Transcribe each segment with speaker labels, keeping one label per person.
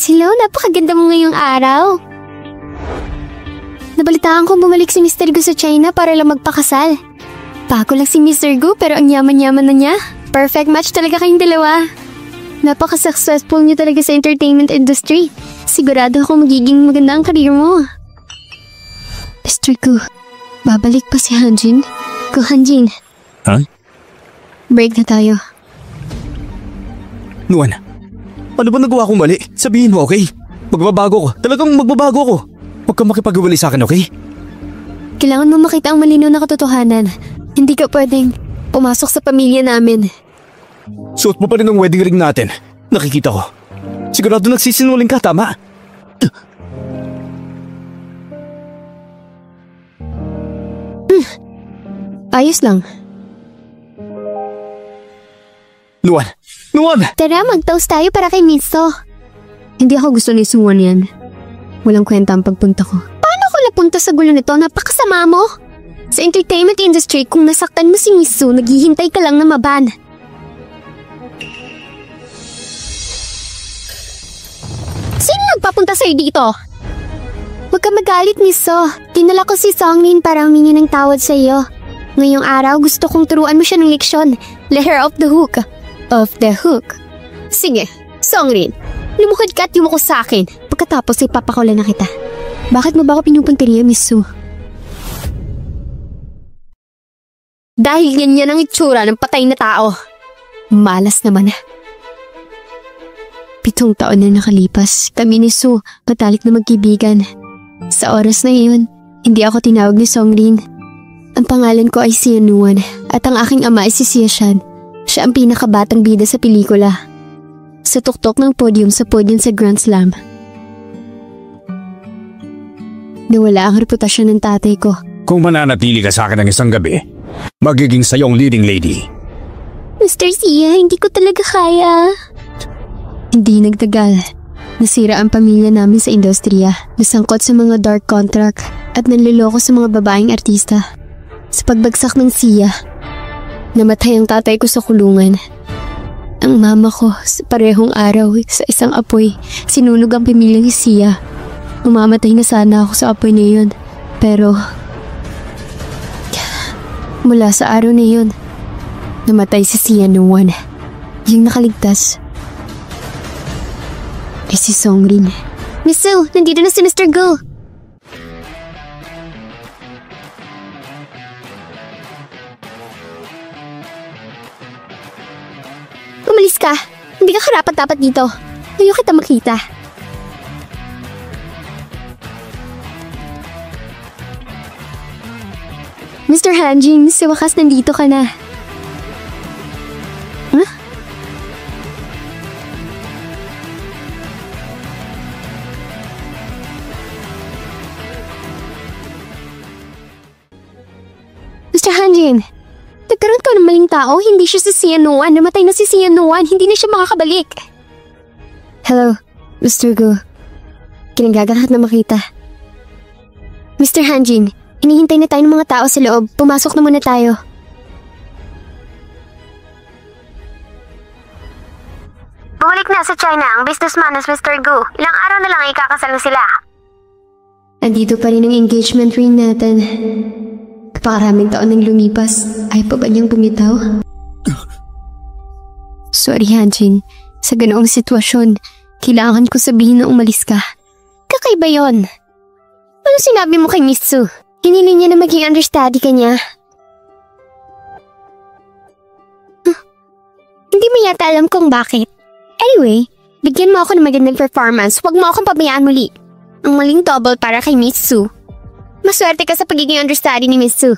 Speaker 1: Hello, napakaganda mo ngayong araw. Nabalitaan kong bumalik si Mr. Gu sa China para lang magpakasal. Bago lang si Mr. Gu pero ang yaman-yaman na niya. Perfect match talaga kayong dalawa. Napaka-successful niyo talaga sa entertainment industry. Sigurado ako magiging maganda ang career mo. Mr. Gu, babalik pa si Hanjin? Gu Hanjin.
Speaker 2: Ha?
Speaker 1: Break na tayo.
Speaker 2: Nuan, ano ba nagawa kong mali? Sabihin mo, okay? Magbabago ko. Talagang magbabago ko. Huwag kang makipag-uwalay sa akin, okay?
Speaker 1: Kailangan mo makita ang malinaw na katotohanan. Hindi ka pwedeng pumasok sa pamilya namin.
Speaker 2: Suot mo pa rin ang wedding ring natin. Nakikita ko. Sigurado nagsisinungaling ka, tama?
Speaker 1: Ayos lang.
Speaker 2: Nuan! Nuan!
Speaker 1: Tara, mag-toast tayo para kay Miso. Hindi ako gusto ni Suwon yan. Walang kwenta ang pagpunta ko. Paano ko napunta sa gulo nito? Napakasama mo! Sa entertainment industry, kung nasaktan mo si Miso, naghihintay ka lang na maban. Sino nagpapunta sa'yo dito? Huwag ka magalit, Miso. Dinala ko si Songrin para humingi ng tawad sa'yo. Ngayong araw, gusto kong turuan mo siya ng leksyon. Let her off the hook. Off the hook. Sige, Songrin. Lumukad ka at yumuko sa akin. Pagkatapos ay papakulan na kita. Bakit mo ba ako pinupunteriya, Miss Su? Dahil ganyan ang itsura ng patay na tao. Malas naman. 7 taon na nakalipas. Kami ni Su, matalik na magkaibigan. Sa oras na iyon, hindi ako tinawag ni Songrin. Ang pangalan ko ay Sia Nuan at ang aking ama ay si Sia Shan. Siya ang pinakabatang bida sa pelikula. Sa tuktok ng podium sa Grand Slam. Nawala ang reputasyon ng tatay ko.
Speaker 2: Kung mananatili ka sa akin ng isang gabi, magiging sayong leading lady.
Speaker 1: Mr. Sia, hindi ko talaga kaya. Hindi nagtagal. Nasira ang pamilya namin sa industriya. Nasangkot sa mga dark contract at nanloloko sa mga babaeng artista. Sa pagbagsak ng Sia, namatay ang tatay ko sa kulungan. Ang mama ko sa parehong araw sa isang apoy, sinunog ang pamilyang Sia. Umamatay na sana ako sa apoy na yun. Pero mula sa araw na yun, namatay si Sia Nuan. Yung nakaligtas ay si Songrin. Miss Su, nandito na si Mr. Gu. Umalis ka. Hindi ka karapat-dapat dito. Ayaw kita makita. Mr. Hanjin, sa wakas nandito ka na. Huh? Mr. Hanjin, nagkaroon ka ng maling tao. Hindi siya si Sia Nuan. Namatay na si Sia Nuan. Hindi na siya makakabalik. Hello, Mr. Gu. Kinagagahat na makita. Mr. Hanjin, hinihintay na tayo ng mga tao sa loob. Pumasok na muna tayo. Bumalik na sa China ang businessman na Mr. Gu. Ilang araw na lang ikakasal na sila. Andito pa rin ang engagement ring natin. Kapakaraming taon nang lumipas, ay pa ba niyang bumitaw? Sorry, Hanjin. Sa ganoong sitwasyon, kailangan ko sabihin na umalis ka. Kakaiba yon. Ano sinabi mo kay Miss Su? Hiniling niya na maging understudy ka niya. Hindi mo yata alam kung bakit. Anyway, bigyan mo ako ng magandang performance. Huwag mo akong pabayaan muli. Ang maling double para kay Miss Su. Maswerte ka sa pagiging understudy ni Miss Su.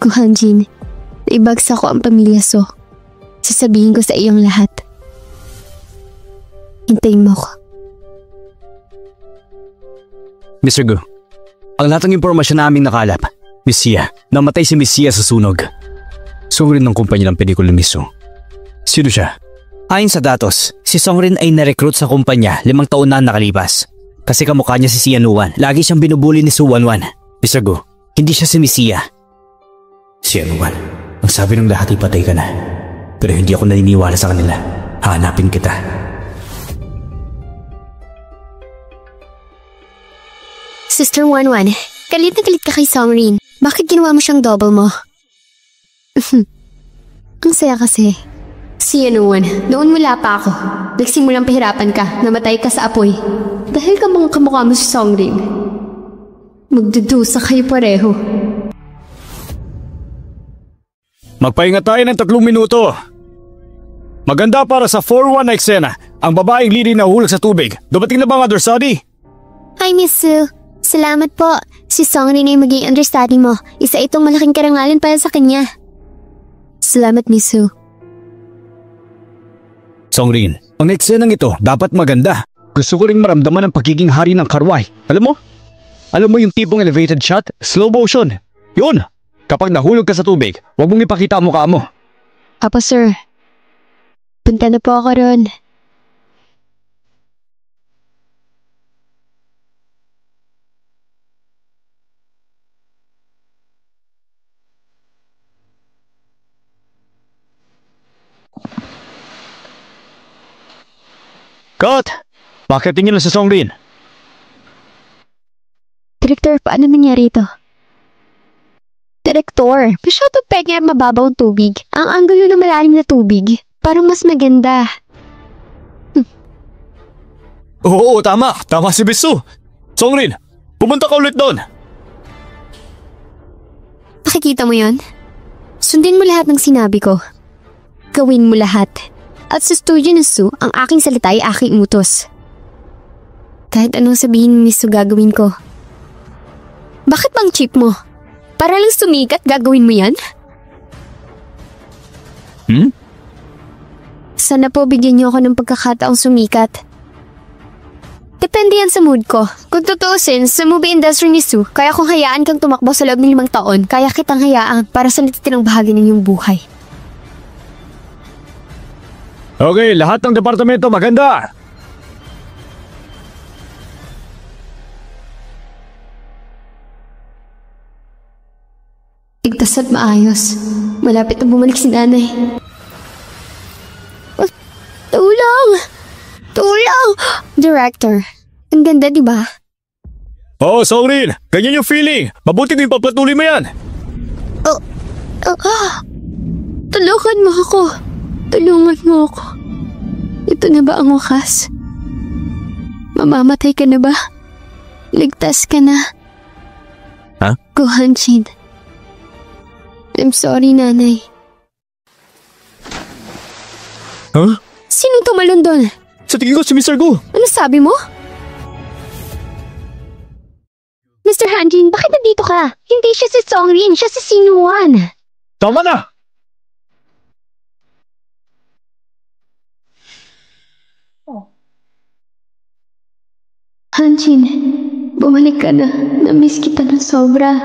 Speaker 1: Hanjin, naibagsak ko ang pamilya So. Sasabihin ko sa iyong lahat. Hintayin mo ko.
Speaker 2: Mr. Gu, ang lahat ng impormasyon naming nakalap, Miss Sia, namatay si Miss Sia sa sunog. Songrin ng kumpanya ng pelikula ni Miss Su. Sino siya? Ayon sa datos, si Songrin ay na-recruit sa kumpanya 5 taon na nakalipas. Kasi kamukha niya si Sia Nuan. Lagi siyang binubuli ni Su Wanwan. Mr. Gu, hindi siya si Miss Sia. Sia Nuan, ang sabi ng lahat ay patay ka na. Pero hindi ako naniniwala sa kanila. Hahanapin kita.
Speaker 1: Sister Wanwan, galit na galit ka kay Songrin. Bakit ginawa mo siyang double mo? Ang saya kasi. Si Yanuan, noon wala pa ako. Nagsimulang pahirapan ka, namatay ka sa apoy. Dahil ka mga kamukha mo si Songrin. Magdudusa kayo pareho.
Speaker 2: Magpahinga tayo ng 3 minuto. Maganda para sa 4-1 na eksena. Ang babaeng leading na hulog sa tubig. Dumating na ba ang understudy?
Speaker 1: Hi, Miss Sue. Salamat po. Si Songrin ay maging understudy mo. Isa itong malaking karangalan para sa kanya. Salamat, Miss Sue.
Speaker 2: Songrin, ang eksenang ito dapat maganda. Gusto ko ring maramdaman ang pagiging hari ng karway. Alam mo yung tipong elevated shot? Slow motion. Yun! Kapag nahulog ka sa tubig, huwag mong ipakita ang mukha mo.
Speaker 1: Apo, sir. Punta na po ako ron.
Speaker 2: Cut! Bakit tingin lang sa Songrin?
Speaker 1: Direktor, paano nangyari ito? Direktor, masyado peke mababaw ang tubig. Ang anggulo ng malalim na tubig, parang mas maganda.
Speaker 2: Oo, tama. Tama si Bisu. Songrin, pumunta ka ulit doon.
Speaker 1: Pakikita mo yon? Sundin mo lahat ng sinabi ko. Gawin mo lahat. At sa studio ni Sue, ang aking salita ay aking utos. Kahit anong sabihin ni Miss Sue, gagawin ko. Bakit bang cheap mo? Para lang sumikat, gagawin mo yan? Sana po bigyan niyo ako ng pagkakataong sumikat. Depende yan sa mood ko. Kung tutuusin, sa movie industry ni Sue, kaya kung hayaan kang tumakbo sa loob ng 5 taon, kaya kitang hayaan para sa natitirang bahagi ng iyong buhay.
Speaker 2: Okay, lahat ng departamento maganda.
Speaker 1: Ligtas at maayos. Malapit na bumalik si nanay. Tulong! Tulong! Director, ang ganda, di ba?
Speaker 2: Oo, Songrin. Ganyan yung feeling. Mabuti kung ipapatuloy mo yan.
Speaker 1: Tulungan mo ako. Tulungan mo ako. Ito na ba ang wakas? Mamamatay ka na ba? Ligtas ka na.
Speaker 2: Ha?
Speaker 1: Go, Hanshin. I'm sorry, nanay.
Speaker 2: Huh?
Speaker 1: Sino tumalon doon?
Speaker 2: Sa tingin ko si Mr. Go.
Speaker 1: Ano sabi mo? Mr. Hanjin, bakit nandito ka? Hindi siya si Songrin, siya si Sinuan.
Speaker 2: Tama na!
Speaker 1: Hanjin, bumalik ka na. Namiss kita ng sobra.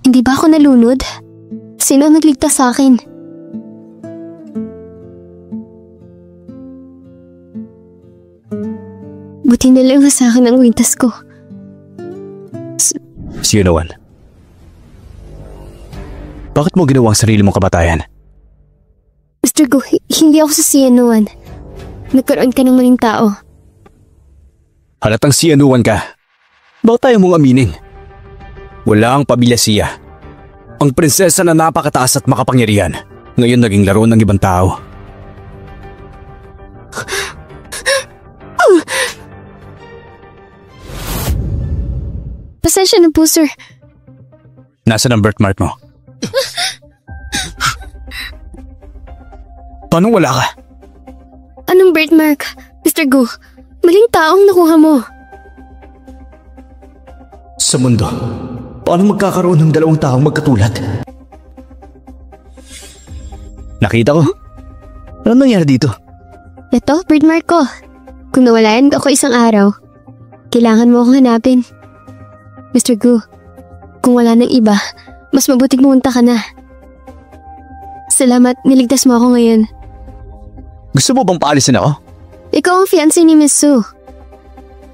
Speaker 1: Hindi ba ako nalunod? Sino ang nagligtas sa akin? Buti na lang sa akin ang ligtas ko.
Speaker 2: Si Yunawan. Bakit mo ginawa ang sarili mong kabatayan?
Speaker 1: Mr. Go, hindi ako sa Sianuan. Nagkaroon ka ng maling tao.
Speaker 2: Halatang Sianuan ka. Bakit tayo mong aminin? Wala ang pamilya Siya. Ang prinsesa na napakataas at makapangyarihan. Ngayon naging laro ng ibang tao.
Speaker 1: Pasensya na po, sir.
Speaker 2: Nasaan ang birthmark mo? Paano wala ka?
Speaker 1: Anong birthmark? Mr. Go, maling taong nakuha mo.
Speaker 2: Sa mundo, paano magkakaroon ng 2 taong magkatulad? Nakita ko. Ano nangyari dito?
Speaker 1: Ito, birthmark ko. Kung nawalayan ako isang araw, kailangan mo akong hanapin. Mr. Gu, kung wala nang iba, mas mabuting pumunta ka na. Salamat, niligtas mo ako ngayon.
Speaker 2: Gusto mo bang paalisin ako?
Speaker 1: Ikaw ang fiancé ni Miss Sue.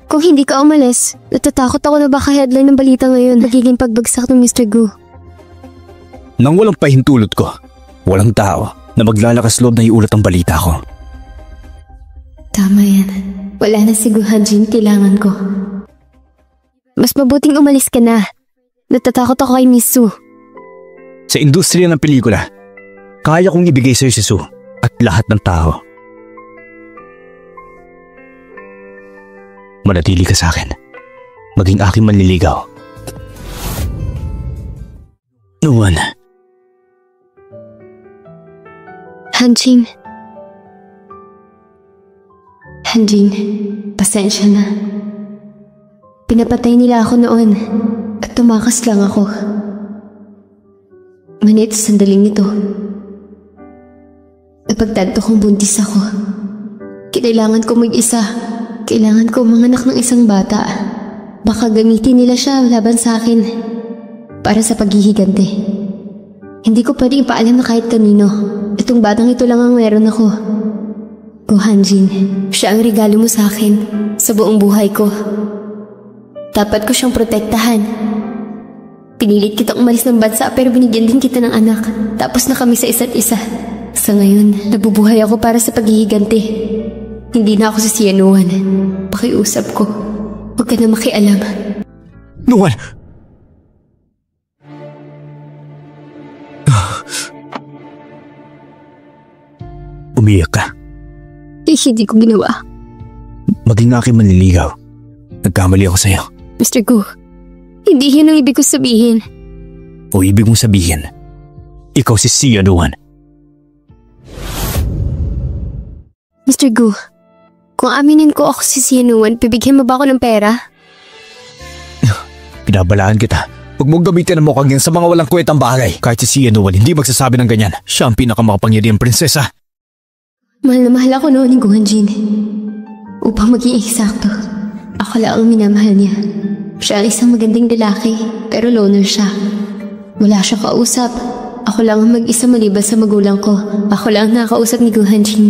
Speaker 1: Kung hindi ka umalis, natatakot ako na baka headline ng balita ngayon magiging pagbagsak ng Mr. Gu.
Speaker 2: Nang walang pahintulot ko, walang tao na maglalakas loob na iulat ang balita ko.
Speaker 1: Tama yan. Wala na si Gu Hanjin, kailangan ko. Mas mabuting umalis ka na. Natatakot ako kay Miss Sue.
Speaker 2: Sa industriya ng pelikula, kaya kong ibigay sa'yo si Sue at lahat ng tao. Manatili ka sa akin. Maging aking manliligaw. Nuwan.
Speaker 1: Hanjin. Hanjin, pasensya na. Pinapatay nila ako noon at tumakas lang ako. Ngunit sandaling ito, napagtanto kong buntis ako. Kailangan ko mag-isa. Kailangan ko manganak ng isang bata. Baka gamitin nila siya laban sa akin para sa paghihigante. Hindi ko pwede ipaalam na kahit kanino. Itong batang ito lang ang meron ako. Gu Hanjin, siya ang regalo mo sa akin sa buong buhay ko. Dapat ko siyang protektahan. Pinilit kitang umalis ng bansa pero binigyan din kita ng anak. Tapos na kami sa isa't isa. Sa ngayon, nabubuhay ako para sa paghihigante. Hindi na ako sisiyanuhan. Pakiusap ko. Huwag ka na makialam.
Speaker 2: Nuwan! Umiyak ka.
Speaker 1: Hindi ko ginawa.
Speaker 2: Maging aking manliligaw. Nagkamali ako sa'yo.
Speaker 1: Mr. Gu, hindi yun ang ibig ko sabihin.
Speaker 2: O ibig mong sabihin, ikaw si Sia Nuwan.
Speaker 1: Mr. Gu, kung aminin ko ako si Sia Nuwan, bibigyan mo ba ako ng pera?
Speaker 2: Pinabalaan kita. Huwag mong gamitin ang mukhang yan sa mga walang kwentang bagay. Kahit si Sia Nuwan hindi magsasabi ng ganyan. Siya ang pinakamakapangyarihang prinsesa.
Speaker 1: Mahal na mahal ako noon ni Gu Hanjin. Upang maging eksakto, ako lang ang minamahal niya. Siya ang isang magandang lalaki, pero loner siya. Wala siyang kausap. Ako lang ang mag-isa maliban sa magulang ko. Ako lang ang nakakausap ni Gu Hanjin.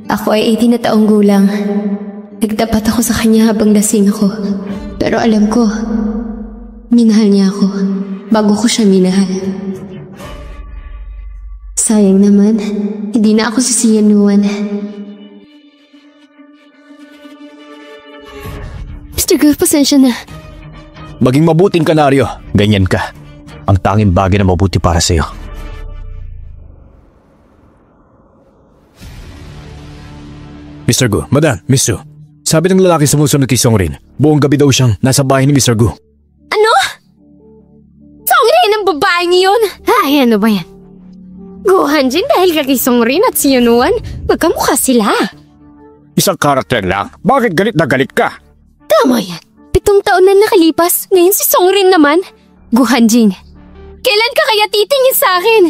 Speaker 1: Ako ay 18 na taong gulang. Nagtapat ako sa kanya habang lasing ako. Pero alam ko, minahal niya ako bago ko siya minahal. Sayang naman, hindi na ako sisiyanuan. Mr. Gu, pasensya na.
Speaker 2: Maging mabuting kanaryo. Ganyan ka. Ang tanging bagay na mabuti para sa'yo. Mr. Gu, Madam, Miss Sue. Sabi ng lalaki sumusunod kay Songrin, buong gabi daw siyang nasa bahay ni Mr. Gu.
Speaker 1: Ano? Songrin ang babaeng iyon? Ay, ano ba yan? Gu Hanjin dahil kay Songrin at si Yunuan, magkamukha sila.
Speaker 2: Isang karakter lang. Bakit galit na galit ka?
Speaker 1: Tama yan. 7 taon na nakalipas. Ngayon si Songrin naman. Gu Hanjin, kailan ka kaya titingin sa akin?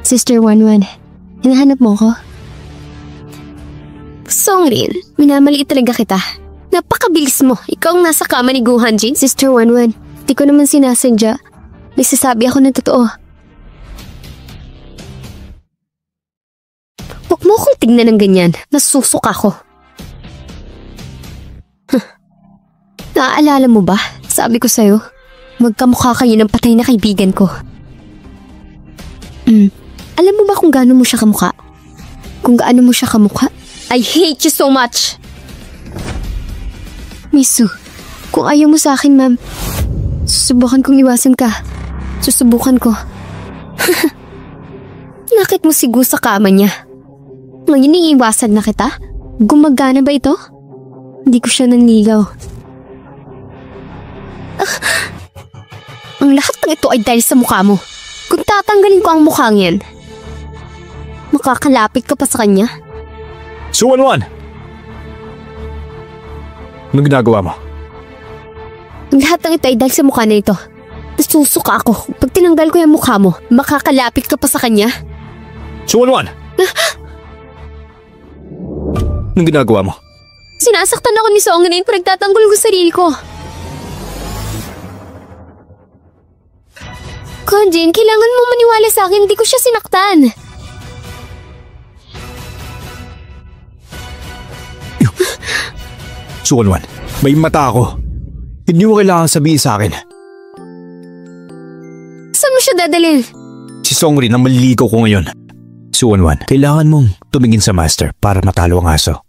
Speaker 1: Sister Wanwan, hinahanap mo ko? Songrin, minamaliit talaga kita. Napakabilis mo. Ikaw ang nasa kama ni Gu Hanjin. Sister Wanwan, di ko naman sinasadya. Nagsasabi ako ng totoo. Huwag mo akong tignan ng ganyan. Nasusok ako. Naaalala mo ba? Sabi ko sa'yo, magkamukha kayo ng patay na kaibigan ko. Alam mo ba kung gaano mo siya kamukha? Kung gaano mo siya kamukha? I hate you so much! Misu, kung ayaw mo sa akin, ma'am, susubukan kong iwasan ka. Susubukan ko. Nakit mo si Gu sa kama niya. Ngayon iiwasan na kita? Gumagana ba ito? Hindi ko siya nanligaw. Ang lahat ng ito ay dahil sa mukha mo. Kung tatanggalin ko ang mukhang yan, makakalapit ka pa sa kanya.
Speaker 2: Suwanwan! Anong ginagawa mo?
Speaker 1: Ang lahat ng ito ay dahil sa mukha na ito. Nasusuka ako. Pag tinanggal ko yung mukha mo, makakalapit ka pa sa kanya.
Speaker 2: Suwanwan! Anong ginagawa mo?
Speaker 1: Sinasaktan ako ni Songrin pag nagtatanggol ko sarili ko. Gu Hanjin, kailangan mo maniwala sa akin, hindi ko siya sinaktan.
Speaker 2: Suwon-wan, may mata ako. Hindi mo kailangan sabihin sa akin.
Speaker 1: Saan mo siya dadalhin?
Speaker 2: Si Songrin ang maliligaw ko ngayon. Suwon-wan, kailangan mong tumingin sa master para matalo ang aso.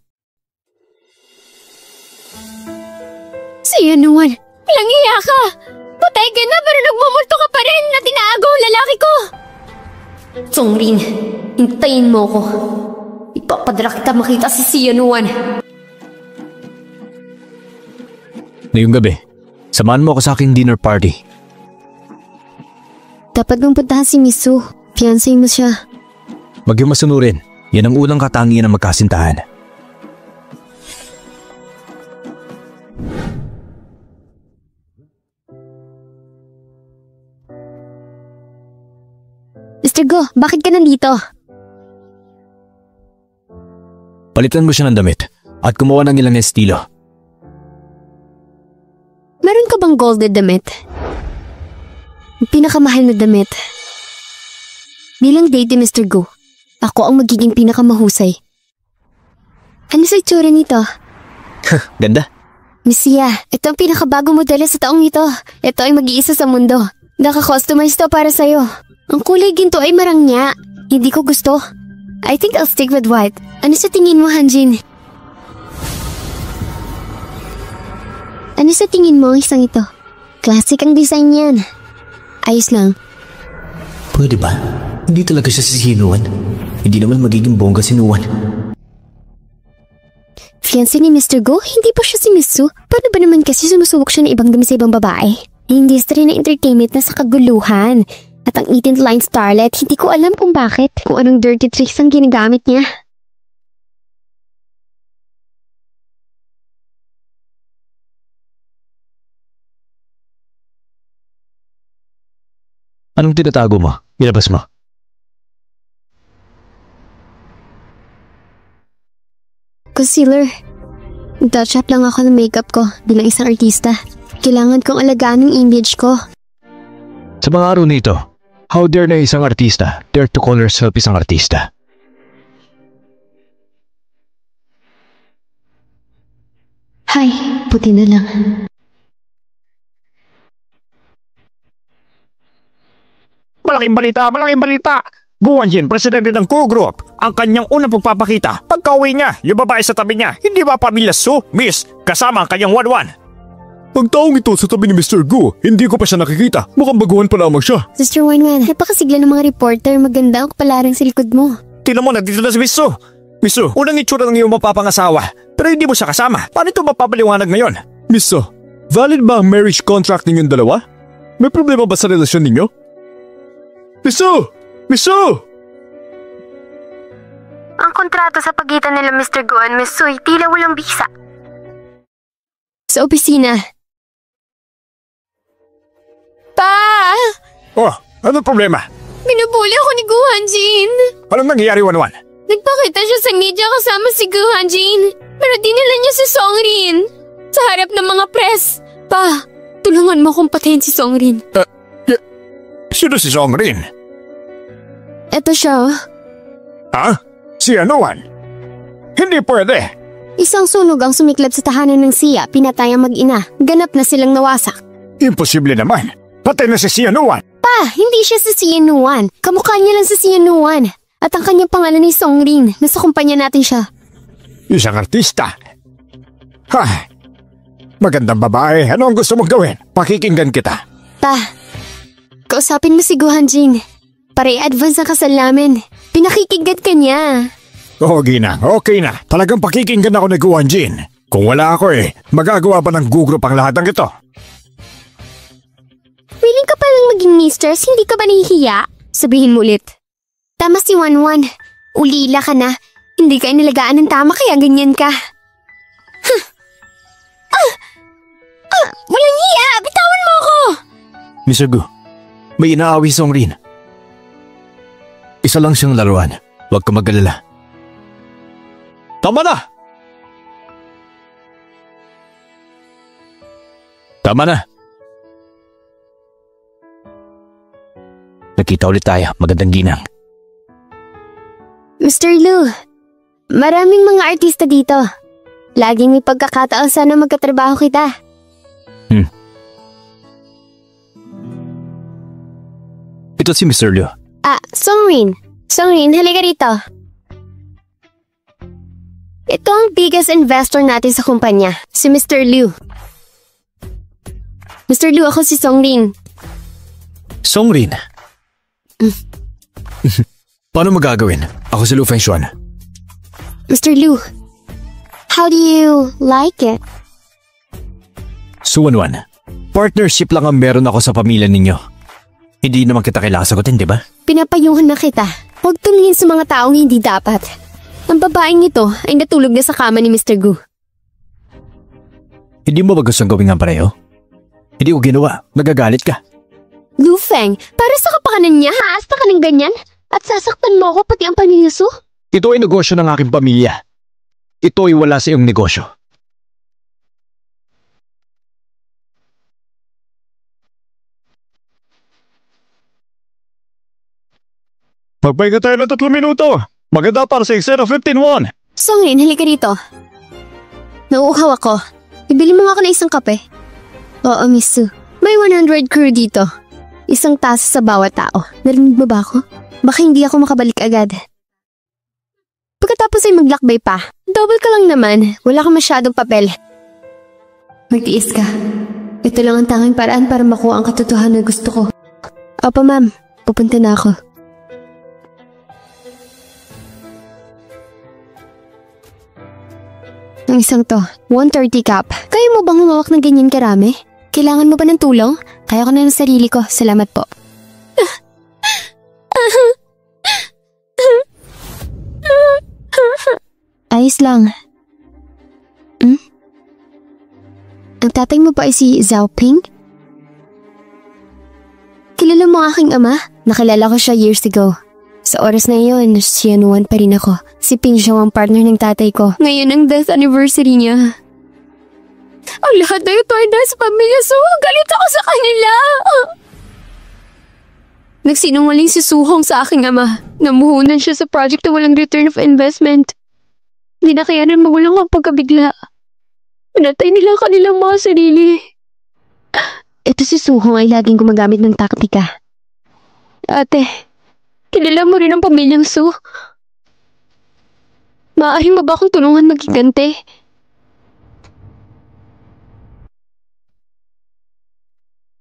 Speaker 1: Si Yanuan, walang iya ka. Patay ka na pero nagmumulto ka pa rin na tinaagaw ang lalaki ko. Songrin, hintayin mo ko. Ipapadala kita makita si Yanuan.
Speaker 2: Ngayong gabi, samahan mo ako sa aking dinner party.
Speaker 1: Dapat mong puntahan si Misu. Fiancé mo siya.
Speaker 2: Wag yung masunurin. Yan ang unang katangian ng magkasintahan.
Speaker 1: Mr. Go, bakit ka nandito?
Speaker 2: Palitan mo siya ng damit at kumuha ng ilang estilo.
Speaker 1: Meron ka bang gold na damit? Pinakamahal na damit. Bilang date ni Mr. Go, ako ang magiging pinakamahusay. Ano sa itsura nito?
Speaker 2: Ganda.
Speaker 1: Miss Sia, ito ang pinakabagong modelo sa taong ito. Ito ay mag-iisa sa mundo. Naka-customize to para sa'yo. Ang kulay ginto ay marangya. Hindi ko gusto. I think I'll stick with white. Ano sa tingin mo, Hanjin? Ano sa tingin mo ang isang ito? Classic ang design niyan. Ayos lang.
Speaker 2: Pwede ba? Hindi talaga siya si Sinuan. Hindi naman magiging bongga si Nuan.
Speaker 1: Fiancé ni Mr. Go? Hindi pa siya si Misu? Paano ba naman kasi sumusubok siya ng ibang dami sa ibang babae? Industry na entertainment na sa kaguluhan. At ang 18th line starlet, hindi ko alam kung bakit. Kung anong dirty tricks ang ginagamit niya.
Speaker 2: Anong tinatago mo? Ilabas mo.
Speaker 1: Concealer. Touch up lang ako ng makeup ko bilang isang artista. Kailangan kong alagaan ang image ko.
Speaker 2: Sa mga araw nito, how dare na isang artista dare to call herself isang artista?
Speaker 1: Hay, puti na lang.
Speaker 3: Malaking balita, malaking balita! Gu Hanjin, presidente ng Q Group. Ang kanyang unang pagpapakita. Pagka-uwi niya, yung babae sa tabi niya, hindi ba pamilya Su, Miss, kasama ang kanyang Wanwan?
Speaker 4: Ang taong ito sa tabi ni Mr. Gu, hindi ko pa siya nakikita. Mukhang baguhan pa lamang siya.
Speaker 1: Sister Wanwan, napakasigla ng mga reporter. Maganda ang kapalaran sa likod mo.
Speaker 3: Tingnan mo, nandito na si Miss Su. Miss Su, unang itsura ng iyong mapapangasawa. Pero hindi mo siya kasama. Paano ito mapapaliwanag ngayon?
Speaker 4: Miss So, valid ba ang marriage contract ninyong dalawa? May problema ba sa relasyon ninyo? Miss So! Miss So!
Speaker 1: Ang kontrato sa pagitan nila Mr. Go at Miss Sui tila walang bisa. Sa opisina. Pa!
Speaker 3: Oh, ano problema?
Speaker 1: Binubuli ako ni Gu Hanjin.
Speaker 3: Anong nangyayari, Wanwan?
Speaker 1: Nagpakita siya sa media kasama si Gu Hanjin. Pero dinala niya si Songrin. Sa harap ng mga press. Pa, tulungan mo kong patayin si Songrin.
Speaker 3: Sino si Songrin?
Speaker 1: Eto siya.
Speaker 3: Ha? Si Anuan? Hindi pwede.
Speaker 1: Isang sunog ang sumiklab sa tahanan ng Sia, pinatay ang mag-ina. Ganap na silang nawasak.
Speaker 3: Imposible naman. Patay na si Anuan.
Speaker 1: Pa, hindi siya si Sianuan. Kamukha niya lang si Sianuan. At ang kanyang pangalan ay Songrin. Nasa kumpanya natin siya.
Speaker 3: Isang artista. Ha? Magandang babae. Ano ang gusto mong gawin? Pakikinggan kita.
Speaker 1: Pa, kausapin mo si Gu Hanjin. Para i-advance ang kasal namin. Pinakikinggan ka niya.
Speaker 3: Okay na, okay na. Talagang pakikinggan ako ni Gu Hanjin. Kung wala ako magagawa ba ng Gu Group ang lahat ng ito?
Speaker 1: Willing ka palang maging mistress, hindi ka ba nahihiya? Sabihin mo ulit. Tama si Wanwan. Ulila ka na. Hindi ka inalagaan ng tama kaya ganyan ka. Walang hiya! Bitawan mo ako!
Speaker 2: Mr. Gu, may inaawi si Songrin. Isa lang siyang laruan. Huwag ka mag-alala. Tama na! Tama na! Nagkita ulit tayo. Magandang ginang.
Speaker 1: Mr. Lu, maraming mga artista dito. Laging may pagkakataon sana magkatrabaho kita.
Speaker 2: Ito si Mr. Liu.
Speaker 1: Songrin. Songrin, halika rito. Ito ang biggest investor natin sa kumpanya, si Mr. Liu. Mr. Liu, ako si Songrin.
Speaker 2: Songrin? Paano magagawin? Ako si Lu Fengshuan.
Speaker 1: Mr. Liu, how do you like it?
Speaker 2: Suwanwan, partnership lang ang meron ako sa pamilya ninyo. Hindi naman kita kailangan sagutin, di ba?
Speaker 1: Pinapayuhan na kita. Huwag tumingin sa mga taong hindi dapat. Ang babaeng ito ay natulog na sa kama ni Mr. Gu.
Speaker 2: Hindi mo ba gustong gawin nga pareho? Hindi ko ginawa. Nagagalit ka.
Speaker 1: Lu Feng, para sa kapakanan niya, haasta ka ng ganyan? At sasaktan mo ako pati ang pamilya Su?
Speaker 2: Ito ay negosyo ng aking pamilya. Ito ay wala sa iyong negosyo.
Speaker 4: Magpahinga tayo ng 3 minuto. Maganda para sa eksena 15-1.
Speaker 1: Songrin, halika rito. Nauuhaw ako. Ibili mo nga ako ng isang kape. Oo, Miss Su. May 100 crew dito. Isang tasa sa bawat tao. Narinig mo ba ako? Baka hindi ako makabalik agad. Pagkatapos ay maglakbay pa. Double ka lang naman. Wala kang masyadong papel. Magtiis ka. Ito lang ang tanging paraan para makuha ang katotohanan na gusto ko. Opo, ma'am. Pupunta na ako. Ang isang to, 130 cup. Kaya mo bang humawak ng ganyan karami? Kailangan mo ba ng tulong? Kaya ko na ng sarili ko. Salamat po. Ayos lang. Ang tatay mo pa ay si Zhao Ping? Kilala mo aking ama? Nakilala ko siya years ago. Sa oras na iyon, Xianuan pa rin ako. Si Ping Zhao ang partner ng tatay ko. Ngayon ang death anniversary niya. Ang lahat na ito ay nasa pamilya Su. Galit ako sa kanila. Nagsinungaling si Suhong sa aking ama. Namuhunan siya sa project na walang return of investment. Hindi na kaya rin magulang ang pagkabigla. Pinatay nila ang kanilang mga sarili. Ito si Suhong ay laging gumagamit ng taktika. Ate, kilala mo rin ang pamilyang Su. Maaaring ba akong tulungan magigante?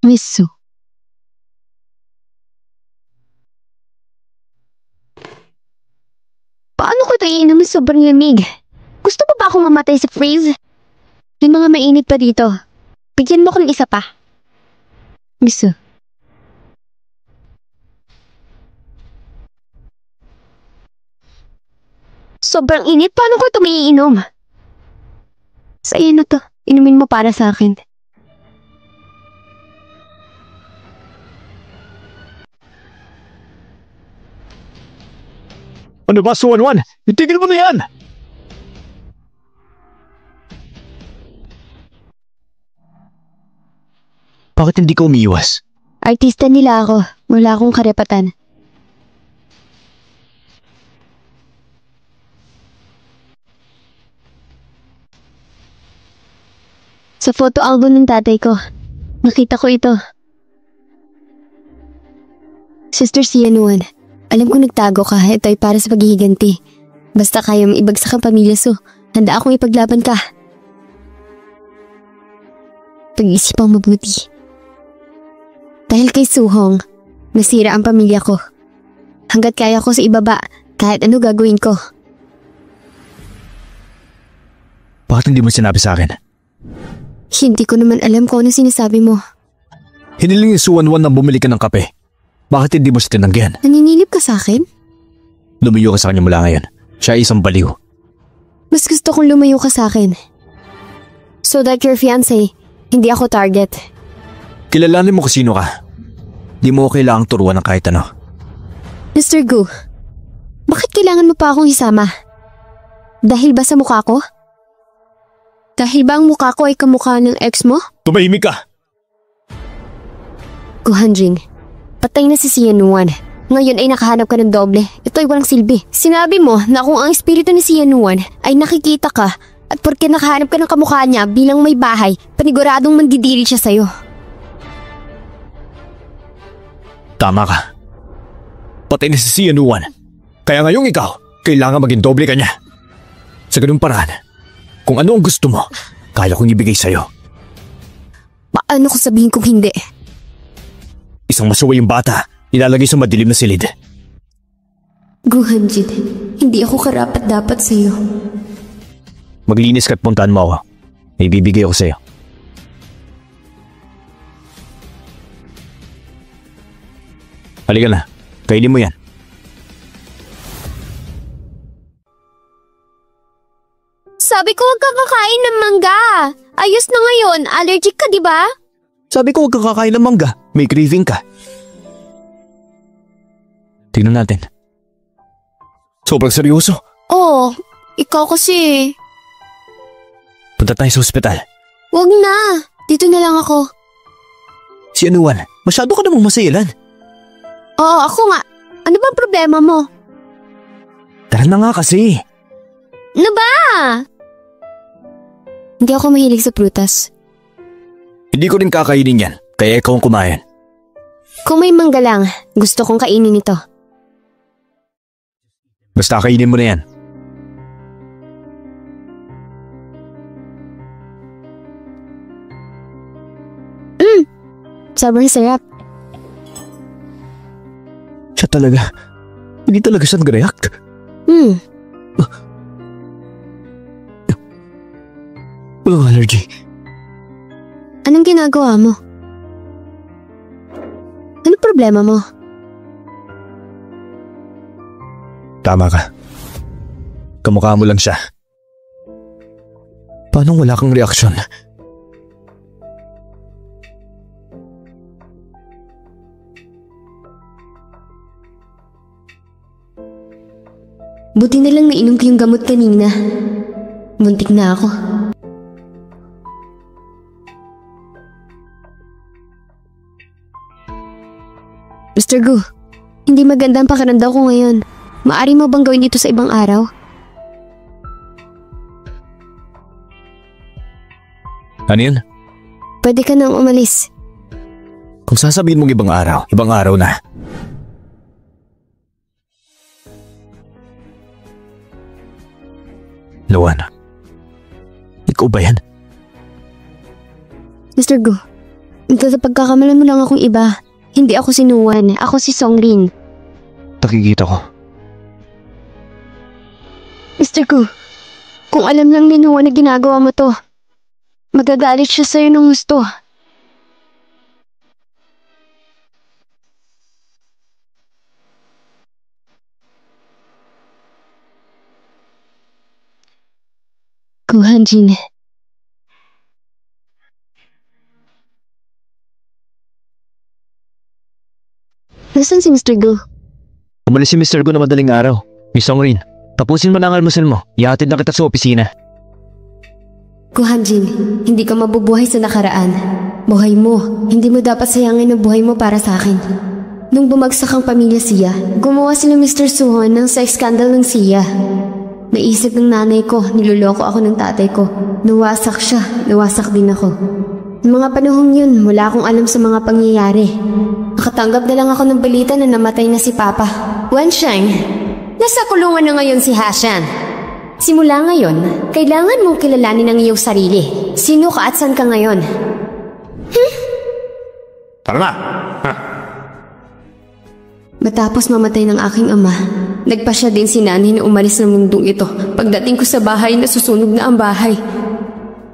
Speaker 1: Miss Su. Paano ko ito iinom sa sobrang lamig? Gusto mo ba akong mamatay sa freeze? May mga mainit pa dito. Bigyan mo ko ng isa pa. Miss Su. Sobrang init, paano ko ito maiinom? Sa iyo na to, inumin mo para sa akin.
Speaker 4: Ano ba, Suwanwan? Itigil mo na yan!
Speaker 2: Bakit hindi ka umiiwas?
Speaker 1: Artista nila ako. Wala akong karapatan. Sa photo album ng tatay ko, nakita ko ito. Sister Xianuan, alam ko nagtago ka, ito ay para sa paghihiganti. Basta kaya mong ibagsak ang pamilya Su, handa akong ipaglaban ka. Pag-iisipang mabuti. Dahil kay Suhong, nasira ang pamilya ko. Hanggat kaya ko sa ibaba, kahit ano gagawin ko.
Speaker 2: Bakit hindi mo sinabi sa akin?
Speaker 1: Hindi ko naman alam kung ano sinasabi mo.
Speaker 2: Hiniling ni Suwanwan na bumili ka ng kape. Bakit hindi mo siya tinanggihan?
Speaker 1: Naninilip ka sa akin?
Speaker 2: Lumayo ka sa kanya mula ngayon. Siya ay isang baliw.
Speaker 1: Mas gusto kong lumayo ka sa akin. So that your fiancé, hindi ako target.
Speaker 2: Kilalanin mo kung sino ka. Di mo kailangang turuan ng kahit ano.
Speaker 1: Mr. Gu, bakit kailangan mo pa akong isama? Dahil ba sa mukha ko? Dahil ba ang mukha ko ay kamukha ng ex mo?
Speaker 4: Tumahimik ka!
Speaker 1: Gu Hanjing, Patay na si Sianuan. Ngayon ay nakahanap ka ng doble. Ito ay walang silbi. Sinabi mo na kung ang espiritu ni Sianuan ay nakikita ka at porque nakahanap ka ng kamukha niya bilang may bahay, paniguradong mandidiri siya sa'yo.
Speaker 2: Tama ka. Patay na si Sianuan. Kaya ngayong ikaw, kailangan maging doble ka niya. Sa ganung paraan, kung ano ang gusto mo, kaya kong ibigay sa'yo.
Speaker 1: Paano ko sabihin kung hindi?
Speaker 2: Isang masuway yung bata, ilalagay sa madilim na silid.
Speaker 1: Guhanjin, hindi ako karapat-dapat sa'yo.
Speaker 2: Maglinis ka at puntahan mo ako. May bibigay ako sa'yo. Halika na, kainin mo yan.
Speaker 1: Sabi ko huwag kang kakain ng mangga. Ayos na ngayon, allergic ka, di ba?
Speaker 2: Sabi ko huwag kang kakain ng mangga. May craving ka. Tingnan natin. Sobrang seryoso.
Speaker 1: Oo, ikaw kasi.
Speaker 2: Punta tayo sa ospital.
Speaker 1: Huwag na, dito na lang ako.
Speaker 2: Si Anuan, masyado ka namang masailan.
Speaker 1: Oo, ako nga. Ano bang problema mo?
Speaker 2: Tara na nga kasi.
Speaker 1: Ano ba? Hindi ako mahilig sa prutas.
Speaker 2: Hindi ko rin kakainin yan, kaya ikaw ang kumain.
Speaker 1: Kung may mangga lang, gusto kong kainin ito.
Speaker 2: Basta kainin mo na yan.
Speaker 1: Sobrang sarap.
Speaker 2: Siya talaga. Hindi talaga siya nag-react. Walang allergy.
Speaker 1: Anong ginagawa mo? Ano problema mo?
Speaker 2: Tama ka. Kamukha mo lang siya. Paano wala kang reaksyon?
Speaker 1: Buti na lang nainom ko yung gamot kanina. Muntik na ako. Mr. Gu, hindi maganda ang pakiramdam ko ngayon. Maari mo bang gawin ito sa ibang araw?
Speaker 2: Ano yun?
Speaker 1: Pwede ka nang umalis.
Speaker 2: Kung sasabihin mong ibang araw na. Luan, ikaw ba yan?
Speaker 1: Mr. Gu, sa pagkakamalan mo lang akong iba. Hindi ako si Nuan, ako si Songrin.
Speaker 2: Nakikita ko.
Speaker 1: Mr. Gu, kung alam lang ni Nuan na ginagawa mo to, magagalit siya sa'yo ng gusto. Guhanjin. Nasaan si Mr. Gu?
Speaker 2: Umalis si Mr. Gu na madaling araw. Miss Songrin, tapusin mo na ang almusal mo. Ihatid na kita sa opisina.
Speaker 1: Guhanjin, hindi ka mabubuhay sa nakaraan. Buhay mo, hindi mo dapat sayangin ang buhay mo para sa akin. Nung bumagsak ang pamilya Sia, gumawa sila Mr. Suhon ng sex scandal ng Sia. Naisip ng nanay ko, niloloko ako ng tatay ko. Nawasak siya, nawasak din ako. Noong mga panahong yun, wala akong alam sa mga pangyayari. Nakatanggap na lang ako ng balita na namatay na si Papa. Wensheng, nasa kulungan na ngayon si Hashan. Simula ngayon, kailangan mong kilalanin ang iyong sarili. Sino ka at saan ka ngayon?
Speaker 3: Tara na!
Speaker 1: Matapos mamatay ng aking ama, nagpa siya din si nanay na umalis ng mundong ito. Pagdating ko sa bahay, nasusunog na ang bahay.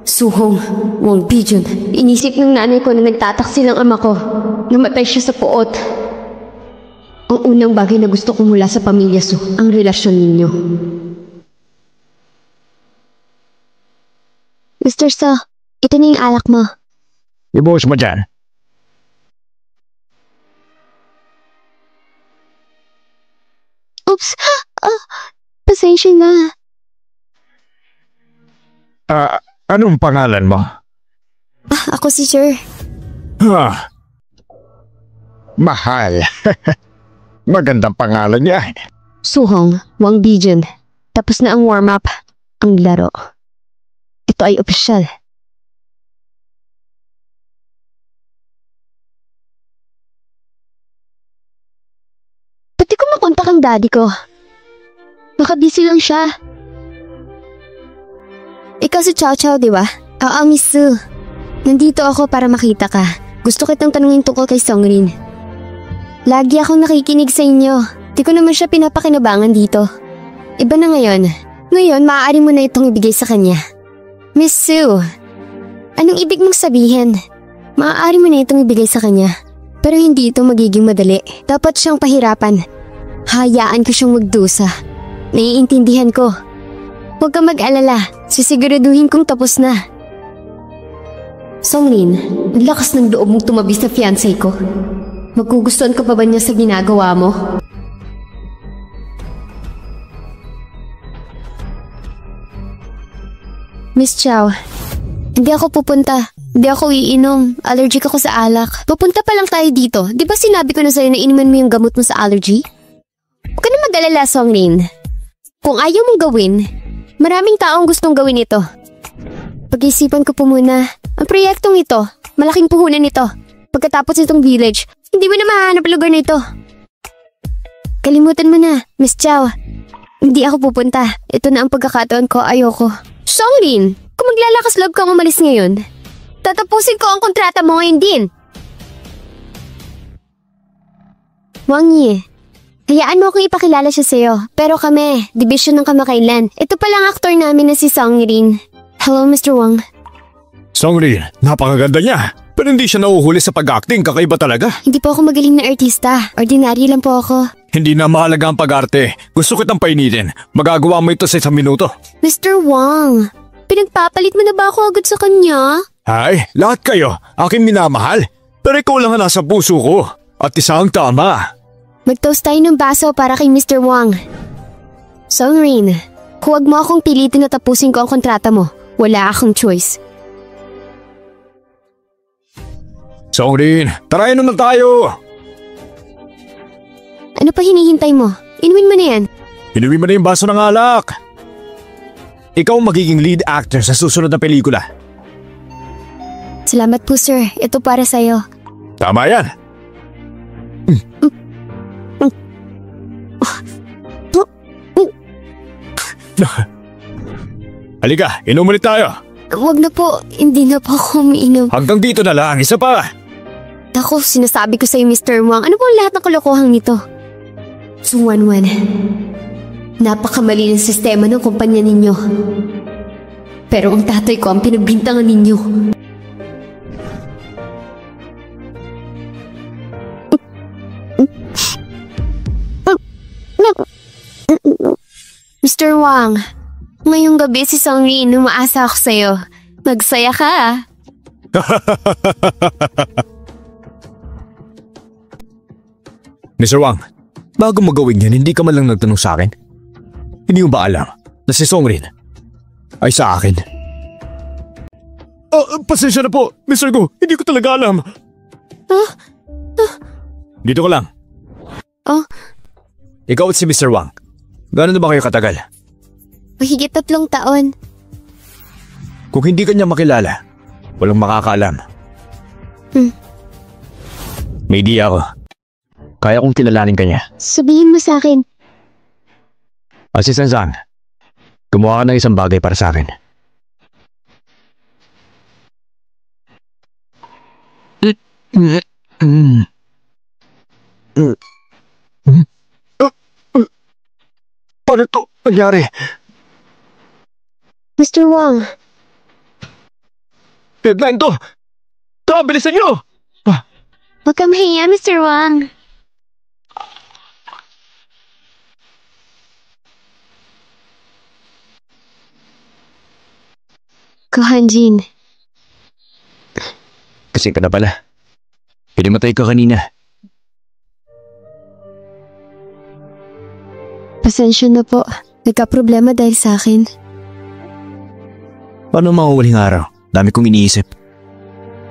Speaker 1: Suhong, Wang Bijun, inisip ng nanay ko na nagtataksil ang ama ko. Namatay siya sa puot. Ang unang bagay na gusto ko mula sa pamilya Su, ang relasyon ninyo. Mr. So, ito na yung alak mo.
Speaker 3: Ibuhos mo dyan.
Speaker 1: Oops! Pasensya na.
Speaker 3: Anong pangalan mo?
Speaker 1: Ako si Sir.
Speaker 3: Mahal. Magandang pangalan niya.
Speaker 1: Suhong, Wang Bijun. Tapos na ang warm-up. Ang laro. Ito ay opisyal. Pati ko makontak ang daddy ko. Baka busy lang siya. Ikaw si Chow Chow, di ba? Oo, Miss Su. Nandito ako para makita ka. Gusto kitang tanungin tungkol kay Songrin. Lagi akong nakikinig sa inyo. Di ko naman siya pinapakinabangan dito. Iba na ngayon. Ngayon, maaari mo na itong ibigay sa kanya. Miss Su, anong ibig mong sabihin? Maaari mo na itong ibigay sa kanya. Pero hindi ito magiging madali. Dapat siyang pahirapan. Hayaan ko siyang magdusa. Naiintindihan ko. Huwag kang mag-alala. Sisiguraduhin kong tapos na. Songrin, ang lakas ng loob mong tumabi sa fiancé ko. Magkugustuhan ka pa ba niya sa ginagawa mo? Miss Chow, hindi ako pupunta. Hindi ako iinom. Allergic ako sa alak. Pupunta pa lang tayo dito. Di ba sinabi ko na sa'yo na inuman mo yung gamot mo sa allergy? Huwag ka na mag-alala, Songrin. Kung ayaw mong gawin, maraming taong gustong gawin ito. Pag-isipan ko po muna. Ang proyektong ito, malaking puhunan ito. Pagkatapos nitong village, hindi mo na mahanap lugar na ito. Kalimutan mo na, Miss Chow. Hindi ako pupunta. Ito na ang pagkakataon ko, ayoko. Songrin, kung maglalakas loob kang umalis ngayon, tatapusin ko ang kontrata mo ngayon din. Wang Yi, hayaan mo akong ipakilala siya sa'yo. Pero kami, division ng kamakailan. Ito palang aktor namin na si Songrin. Hello, Mr. Wang.
Speaker 4: Songrin, napakaganda niya. Pero hindi siya nauhuli sa pag-acting, kakaiba talaga.
Speaker 1: Hindi po ako magaling na artista. Ordinary lang po ako.
Speaker 4: Hindi na mahalaga ang pag-arte. Gusto kitang painitin. Magagawa mo ito sa 1 minuto.
Speaker 1: Mr. Wang, pinagpapalit mo na ba ako agad sa kanya?
Speaker 4: Ay, lahat kayo, aking minamahal. Pero ikaw lang ang nasa puso ko. At isa ang tama.
Speaker 1: Mag-toast tayo ng baso para kay Mr. Wang. Songrin, huwag mo akong pilitin na tapusin ko ang kontrata mo. Wala akong choice.
Speaker 4: Songrin, tara inom na tayo.
Speaker 1: Ano pa hinihintay mo? Inumin mo na yan.
Speaker 4: Inumin mo na yung baso ng alak. Ikaw ang magiging lead actor sa susunod na pelikula.
Speaker 1: Salamat po, sir. Ito para sa'yo.
Speaker 4: Tama yan. Halika, inom ulit tayo.
Speaker 1: Huwag na po. Hindi na po ako umiinom.
Speaker 4: Hanggang dito na lang, isa pa.
Speaker 1: Ako, sinasabi ko sa'yo, Mr. Wang. Ano po ang lahat ng kalokohang nito? Suwanwan. Napakamali ng sistema ng kumpanya ninyo. Pero ang tatay ko ang pinagbintangan ninyo. Mr. Wang, ngayong gabi si Songrin, umaasa ako sa'yo. Magsaya ka ah.
Speaker 4: Mr. Wang, bago mo gawin yan, hindi ka man lang nagtanong sa akin? Hindi mo ba alam na si Songrin ay sa akin? Pasensya na po, Mr. Go. Hindi ko talaga alam. Dito ka lang.
Speaker 1: Oh?
Speaker 4: Ikaw at si Mr. Wang, gaano na ba kayo katagal?
Speaker 1: Mahigit 3 taon.
Speaker 4: Kung hindi ka niya makilala, walang makakaalam. May idea ako. Kaya kong kilalanin ka niya.
Speaker 1: Sabihin mo sa akin.
Speaker 4: Assistant Zhang, gumawa ka ng isang bagay para sa akin. Paano ito nangyari?
Speaker 1: Mr. Wang,
Speaker 4: Deadline to! Tara, bilisan niyo!
Speaker 1: huwag kang mahiya, Mr. Wang. Kohanjin.
Speaker 2: Kasi ka na pala. Hinimatay ka kanina.
Speaker 1: Pasensya na po. Nagka-problema dahil sa akin.
Speaker 2: Paano mahuhuling araw? Dami kong iniisip.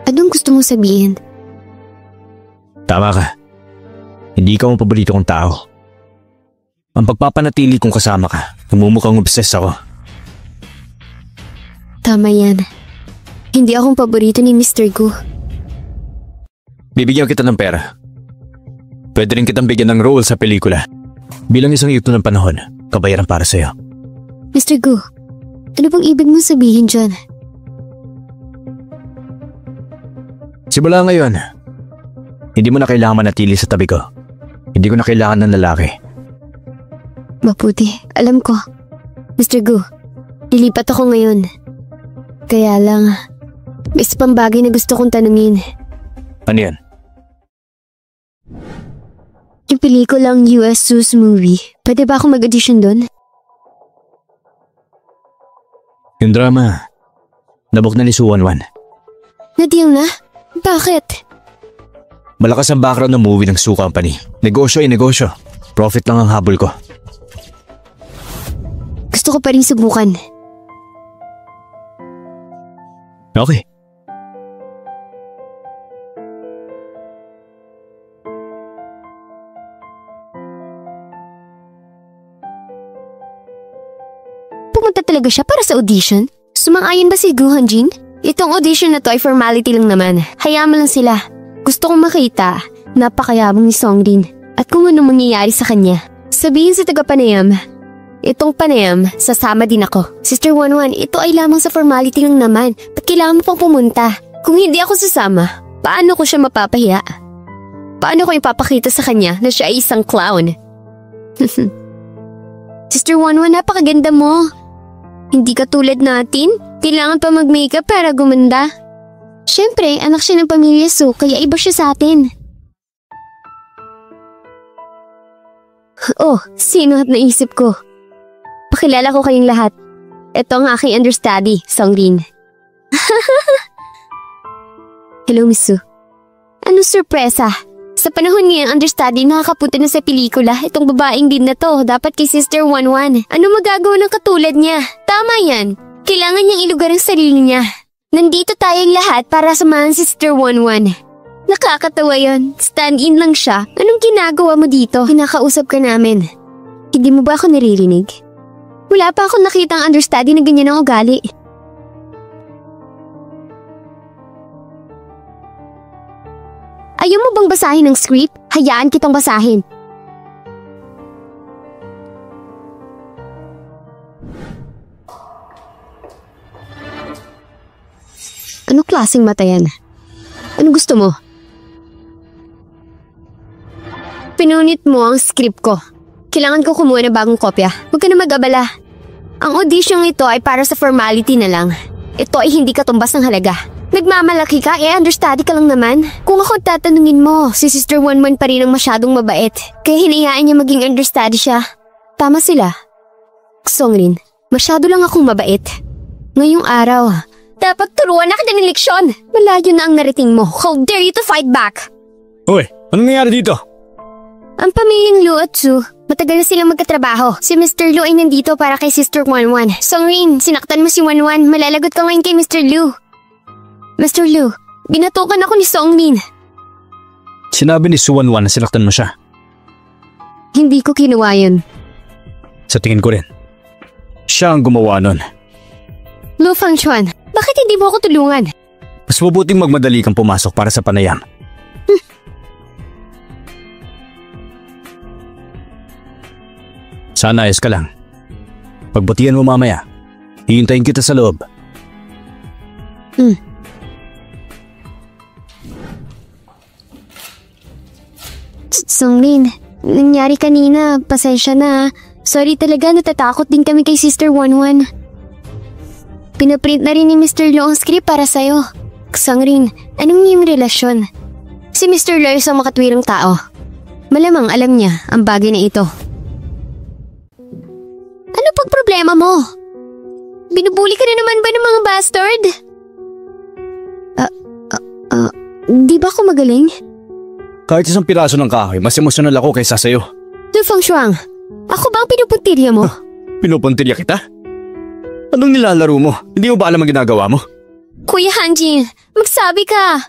Speaker 1: Anong gusto mong sabihin?
Speaker 2: Tama ka.
Speaker 4: Hindi ka ang paborito kong tao. Ang pagpapanatili kong kasama ka, namumukhang obsessed ako.
Speaker 1: Tama yan. Hindi akong paborito ni Mr. Gu.
Speaker 4: Bibigyan kita ng pera. Pwede rin kitang bigyan ng role sa pelikula. Bilang isang ito ng panahon, kabayaran para sa'yo.
Speaker 1: Mr. Gu, ano bang ibig mong sabihin dyan?
Speaker 4: Simula ngayon, hindi mo na kailangan manatili sa tabi ko. Hindi ko na kailangan ng lalaki.
Speaker 1: Mabuti, alam ko. Mr. Gu, lilipat ako ngayon. Kaya lang, may isa pang bagay na gusto kong tanungin.
Speaker 4: Ano yan?
Speaker 1: Yung pelikulang US Zeus movie, pwede ba akong mag-audition doon?
Speaker 4: Yung drama, nabook na ni Su Wanwan.
Speaker 1: Na-deal na? Bakit?
Speaker 4: Malakas ang background ng movie ng Su Company. Negosyo ay negosyo. Profit lang ang habol ko.
Speaker 1: Gusto ko pa rin subukan.
Speaker 4: Okay.
Speaker 1: Pumunta talaga siya para sa audition? Sumang-ayon ba si Gu Hanjin? Itong audition na to ay formality lang naman. Hayaan mo lang sila. Gusto kong makita, napakayabang ni Songrin at kung ano mangyayari sa kanya. Sabihin sa taga-Panayam, itong Panayam, sasama din ako. Sister Wanwan, ito ay lamang sa formality lang naman. Ba't kailangan mo pang pumunta? Kung hindi ako sasama, paano ko siya mapapahiya? Paano ko ipapakita sa kanya na siya ay isang clown? Sister Wanwan, napakaganda mo. Hindi ka tulad natin. Kailangan pa mag-makeup para gumanda. Siyempre, anak siya ng pamilya Su, kaya iba siya sa atin. Oh, sino at naisip ko? Pakilala ko kayong lahat. Ito ang aking understudy, Songrin. Hello, Miss Su. Anong sorpresa? Sa panahon niya, understudy nakakapunta na sa pelikula. Itong babaeng din na to, dapat kay Sister Wanwan. Ano magagawa ng katulad niya? Tama yan. Kailangan niyang ilugar ang sarili niya. Nandito tayong lahat para samahan si Sister Wanwan. Nakakatawa yon. Stand-in lang siya. Anong ginagawa mo dito? Kinakausap ka namin. Hindi mo ba ako naririnig? Wala pa akong nakitang understudy na ganyan ang ugali. Ayaw mo bang basahin ang script? Hayaan kitang basahin. Ano klaseng mata yan? Ano gusto mo? Pinunit mo ang script ko. Kailangan ko kumuha ng bagong kopya. Huwag ka na mag-abala. Ang audition ito ay para sa formality na lang. Ito ay hindi katumbas ng halaga. Nagmamalaki ka, understudy ka lang naman. Kung ako tatanungin mo, si Sister Wanwan pa rin ang masyadong mabait. Kaya hinayaan niya maging understudy siya. Tama sila. Songrin, masyado lang akong mabait. Ngayong araw, dapat turuan na kita ng leksyon. Malayo na ang narating mo. How dare you to fight back?
Speaker 4: Hoy, anong nangyari dito?
Speaker 1: Ang pamilyang Lu at Su, matagal na silang magkatrabaho. Si Mr. Lu ay nandito para kay Sister Wanwan. Songrin, sinaktan mo si Wanwan. Malalagot ka ngayon kay Mr. Lu. Mr. Lu, binatukan ako ni Songrin.
Speaker 2: Sinabi ni Su Wanwan na sinaktan mo siya.
Speaker 1: Hindi ko kinuha yun.
Speaker 2: Sa tingin ko rin. Siya ang gumawa nun.
Speaker 1: Lu Fangchuan, bakit hindi mo ako tulungan?
Speaker 2: Mas mabuting magmadali kang pumasok para sa Panayam. Sana ayos ka lang. Pagbutihan mo mamaya. Hihintayin kita sa loob.
Speaker 1: Songrin, nangyari kanina, pasensya na. Sorry talaga, natatakot din kami kay Sister Wanwan. Pinaprint na rin ni Mr. Lo ang script para sa'yo. Songrin, anong iyong relasyon? Si Mr. Lo ay isang makatwirang tao. Malamang alam niya ang bagay na ito. Ano pag problema mo? Binubuli ka na naman ba ng mga bastard? Di ba ako magaling?
Speaker 2: Kahit isang piraso ng kahoy, mas emosyonal ako kaysa sa'yo.
Speaker 1: Du Fengshuang, ako ba ang pinupuntirya mo?
Speaker 2: Pinupuntirya kita? Anong nilalaro mo? Hindi mo ba alam ang ginagawa mo?
Speaker 1: Kuya Hanjin, magsabi ka.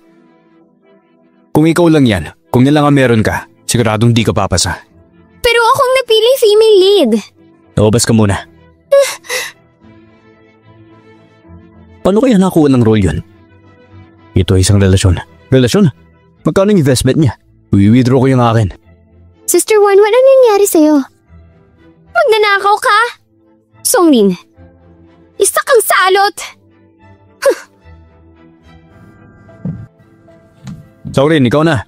Speaker 2: Kung ikaw lang yan, kung yan lang ang meron ka, Siguradong di ka papasa.
Speaker 1: Pero akong napili female lead.
Speaker 2: Naubas ka muna. Paano kaya nakuha ng role yun? Ito ay isang relasyon. Relasyon? Magkano yung investment niya? I-withdraw ko yung akin.
Speaker 1: Sister Wan, ano nangyari sa'yo? Magnanakaw ka? Songrin, isa kang salot!
Speaker 2: Songrin, ikaw na.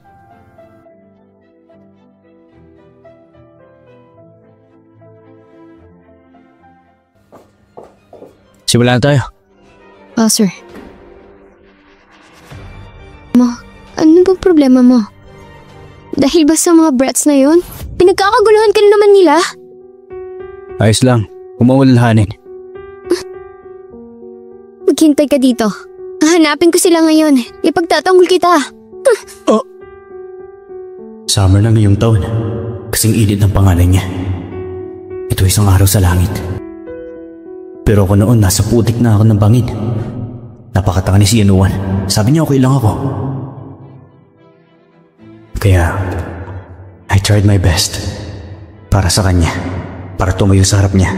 Speaker 2: Simulan na tayo.
Speaker 1: Sir. Ano bang problema mo? Dahil ba sa mga brats na yun? Pinagkakaguluhan ka na naman nila?
Speaker 2: Ayos lang. Umawalhanin.
Speaker 1: Maghintay ka dito. Hanapin ko sila ngayon. Ipagtatanggol kita.
Speaker 2: Summer na ngayong taon. Kasing init ng pangalan niya. Ito isang araw sa langit. Pero ako noon nasa putik na ako ng bangin. Napakatanga ni si Yanuan. Sabi niya okay lang ako. Kaya, I tried my best. Para sa kanya. Para tumayo sa harap niya.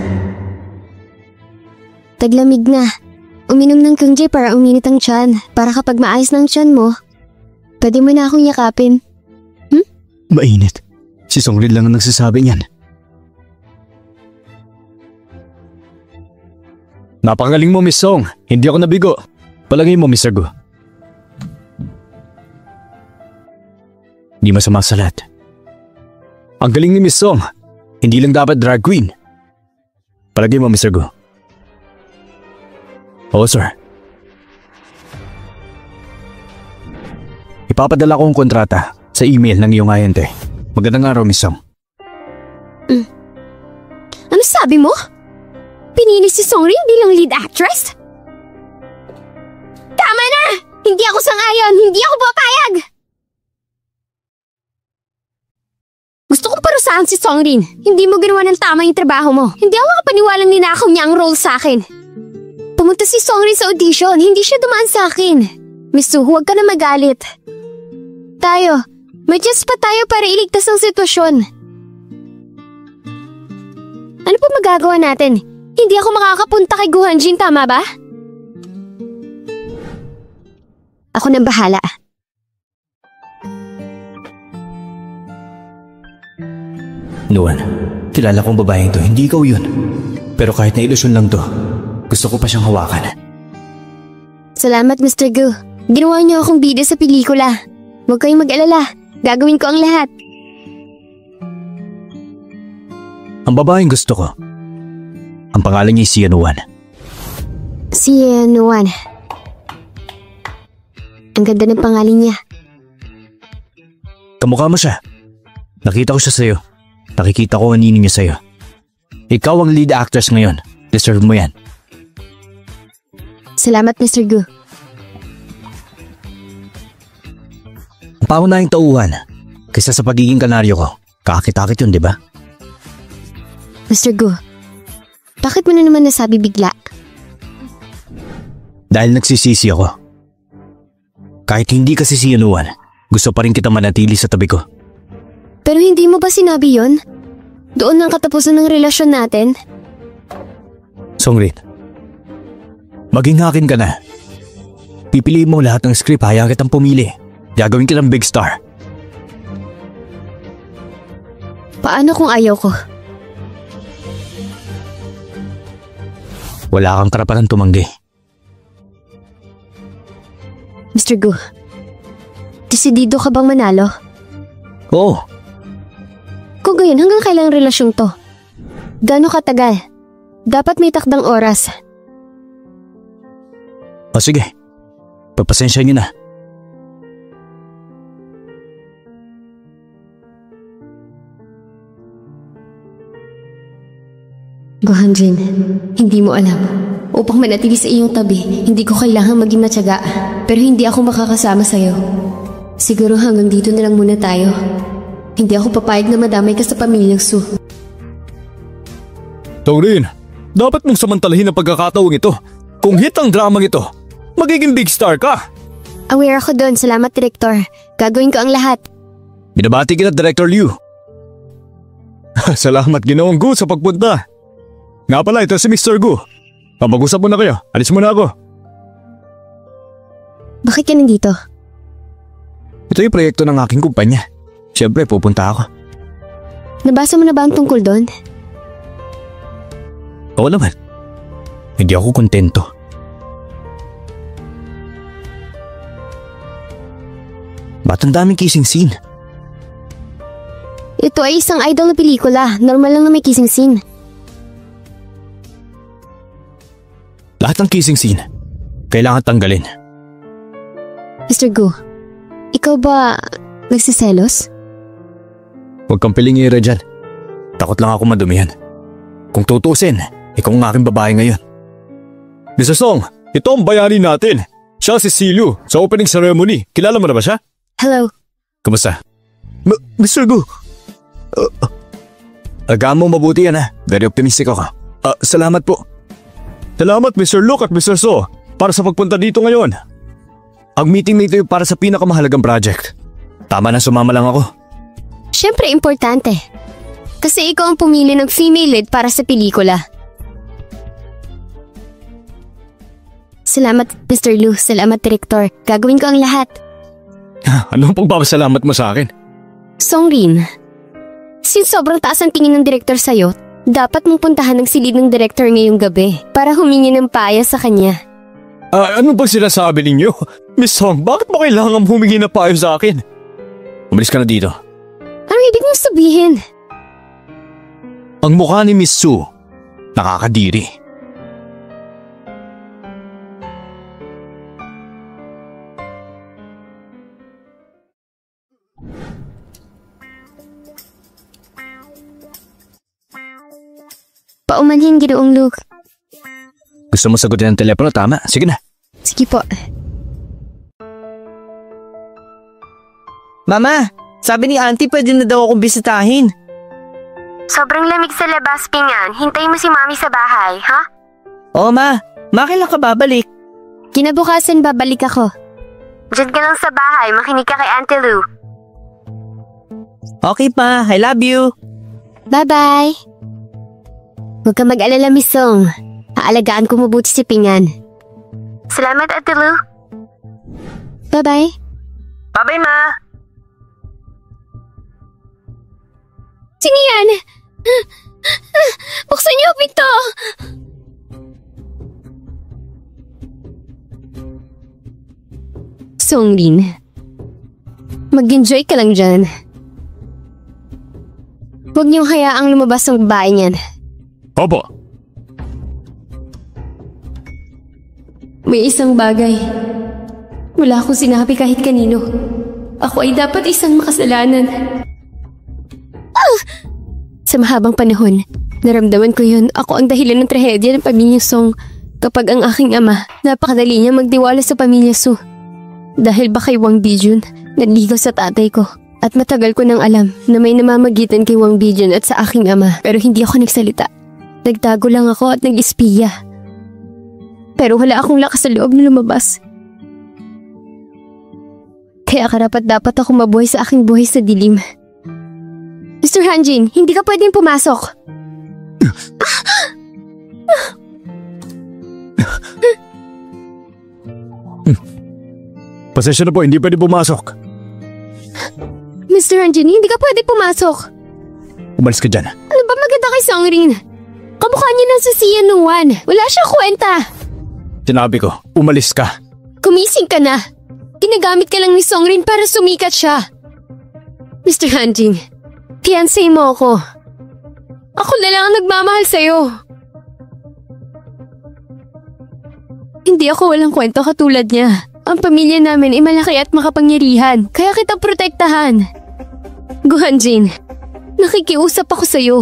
Speaker 1: Taglamig na. Uminom ng kungje para uminit ang tiyan. Para kapag maayos ng tiyan mo, pwede mo na akong yakapin.
Speaker 2: Mainit. Si Songrin lang ang nagsasabi niyan. Napakagaling mo, Miss Song. Hindi ako nabigo. Palagay mo, Mr. Gu. Hindi masama sa lahat. Ang galing ni Miss Song. Hindi lang dapat drag queen. Palagay mo, Mr. Gu. Oo, sir. Ipapadala ko ang kontrata sa email ng iyong ahente. Magandang araw, Miss Song.
Speaker 1: Ano sabi mo? Pinili si Songrin bilang lead actress? Tama na! Hindi ako sang-ayon! Hindi ako papayag! Gusto kong parusahan si Songrin. Hindi mo ginawa ng tama yung trabaho mo. Hindi ako makapaniwalang ninakaw niya ang role sa akin. Pumunta si Songrin sa audition. Hindi siya dumaan sa akin. Miss Su, huwag ka na magalit. Tayo, may chance pa tayo para iligtas ang sitwasyon. Ano pa magagawa natin? Hindi ako makakapunta kay Gu Hanjin, tama ba? Ako nang bahala.
Speaker 2: Nuan, kilala kong babaeng to, hindi ikaw yun. Pero kahit na ilusyon lang to, gusto ko pa siyang hawakan.
Speaker 1: Salamat, Mr. Gu. Ginawa niyo akong bida sa pelikula. Huwag kayong mag-alala. Gagawin ko ang lahat.
Speaker 2: Ang babaeng gusto ko, ang pangalan niya si Yanuan.
Speaker 1: Si Yanuan. Ang ganda ng pangalan niya.
Speaker 2: Kamukha mo siya. Nakita ko siya sa'yo. Nakikita ko ang nini niya sa'yo. Ikaw ang lead actress ngayon. Deserve mo yan.
Speaker 1: Salamat, Mr. Gu.
Speaker 2: Ang pangunahing tauhan, kaysa sa pagiging kanaryo ko, kakakit-akit yun, di ba?
Speaker 1: Mr. Gu, bakit mo na naman nasabi bigla?
Speaker 2: Dahil nagsisisi ako. Kahit hindi kasi si Yanuan, gusto pa rin kita manatili sa tabi ko.
Speaker 1: Pero hindi mo ba sinabi yon? Doon ang katapusan ng relasyon natin?
Speaker 2: Songrin, maging akin ka na. Pipiliin mo lahat ng script, hayaan kitang pumili. Gagawin kitang big star.
Speaker 1: Paano kung ayaw ko?
Speaker 2: Wala kang karapatan tumanggi.
Speaker 1: Mr. Gu, desidido ka bang manalo?
Speaker 2: Oo.
Speaker 1: Kung gayon, hanggang kailang relasyong to? Gano'ng katagal? Dapat may takdang oras.
Speaker 2: O sige, pagpasensya niyo na.
Speaker 1: Gu Hanjin, hindi mo alam. Upang manatili sa iyong tabi, hindi ko kailangang maging matyaga. Pero hindi ako makakasama sa'yo. Siguro hanggang dito na lang muna tayo. Hindi ako papayag na madamay ka sa pamilyang Su.
Speaker 4: Songrin, dapat mong samantalahin ang pagkakataong ito. Kung hit ang dramang ito, magiging big star ka.
Speaker 1: Aware ako doon. Salamat, Director. Gagawin ko ang lahat.
Speaker 2: Binabati kita, Director Liu.
Speaker 4: Salamat Ginoong Gu sa pagpunta. Nga pala, ito si Mr. Gu. Mag-usap muna kayo. Alis muna ako.
Speaker 1: Bakit ka nandito?
Speaker 2: Ito yung proyekto ng aking kumpanya. Siyempre, pupunta ako.
Speaker 1: Nabasa mo na ba ang tungkol doon?
Speaker 2: Oo naman. Hindi ako kontento. Ba't ang daming kissing scene?
Speaker 1: Ito ay isang idol na pelikula. Normal lang na may kissing scene.
Speaker 2: Lahat ng kissing scene, kailangan tanggalin.
Speaker 1: Mr. Gu, ikaw ba nagsiselos?
Speaker 2: Huwag kang pilingira dyan. Takot lang ako madumihan. Kung tutusin, ikaw ang aking babae ngayon.
Speaker 4: Mr. Song, ito ang bayani natin. Siya si Silu sa opening ceremony. Kilala mo na ba siya?
Speaker 1: Hello.
Speaker 2: Kumusta?
Speaker 4: Mr. Gu.
Speaker 2: Alagaan mo mabuti yan ha. Very optimistic ako.
Speaker 4: Salamat po. Salamat Mr. Luke at Mr. So para sa pagpunta dito ngayon.
Speaker 2: Ang meeting na ito ay para sa pinakamahalagang project. Tama na sumama lang ako.
Speaker 1: Siyempre importante. Kasi ikaw ang pumili ng female lead para sa pelikula. Salamat Mr. Liu, salamat Director. Gagawin ko ang lahat.
Speaker 4: Anong pagpapasalamat mo sa akin?
Speaker 1: Songrin, since sobrang taas ang tingin ng Director sa'yo, dapat mong puntahan ng silid ng Director ngayong gabi para humingi ng payo sa kanya.
Speaker 4: Ano ba sinasabi ninyo? Miss Song, bakit mo kailangan humingi na payo sa akin?
Speaker 2: Umalis ka na dito.
Speaker 1: Ano ibig mong sabihin?
Speaker 2: Ang mukha ni Miss Su, nakakadiri.
Speaker 1: Paumanhin, Ginoong Luke.
Speaker 2: Gusto mo sagutin ang telepono, tama? Sige na.
Speaker 1: Sige po.
Speaker 5: Mama, sabi ni Auntie pwede na daw akong bisitahin.
Speaker 1: Sobrang lamig sa labas, Pingan. Hintayin mo si Mami sa bahay, ha?
Speaker 5: Oo ma, kailan ka babalik?
Speaker 1: Kinabukasan babalik ako. Diyan ka lang sa bahay, makinig ka kay Auntie Lou.
Speaker 5: Okay pa, I love you.
Speaker 1: Bye-bye. Huwag ka mag-alala, Miss Song. Aalagaan ko mabuti si Pingan. Salamat, Ate Lou. Bye-bye.
Speaker 5: Bye-bye ma.
Speaker 1: Sino yan? Buksan niyo ang pinto! Songrin, mag-enjoy ka lang dyan. Huwag niyong hayaang lumabas ang babae niyan.
Speaker 3: Opo.
Speaker 1: May isang bagay. Wala akong sinabi kahit kanino. Ako ay dapat isang makasalanan. Sa mahabang panahon, naramdaman ko yun. Ako ang dahilan ng trahedya ng pamilya Song. Kapag ang aking ama, napakadali niya magtiwala sa pamilya Su. Dahil ba kay Wang Bijun, nanligaw sa tatay ko. At matagal ko nang alam na may namamagitan kay Wang Bijun at sa aking ama. Pero hindi ako nagsalita. Nagtago lang ako at nag-espiya. Pero wala akong lakas sa loob na lumabas. Kaya karapat-dapat ako mabuhay sa aking buhay sa dilim. Mr. Hanjin, hindi ka pwedeng pumasok.
Speaker 4: Pasensya na po, hindi pwede pumasok.
Speaker 1: Mr. Hanjin, hindi ka pwedeng pumasok.
Speaker 2: Umalis ka dyan.
Speaker 1: Ano ba maganda kay Songrin? Kamukha niya ng si Sia Nuwan. Wala siyang kwenta.
Speaker 2: Sinabi ko, umalis ka.
Speaker 1: Kumising ka na. Ginagamit ka lang ni Songrin para sumikat siya. Mr. Hanjin, fiancé mo ako. Ako na lang ang nagmamahal sa'yo. Hindi ako walang kwento katulad niya. Ang pamilya namin ay malaki at makapangyarihan, kaya kita protektahan. Gu Hanjin, nakikiusap ako sa'yo.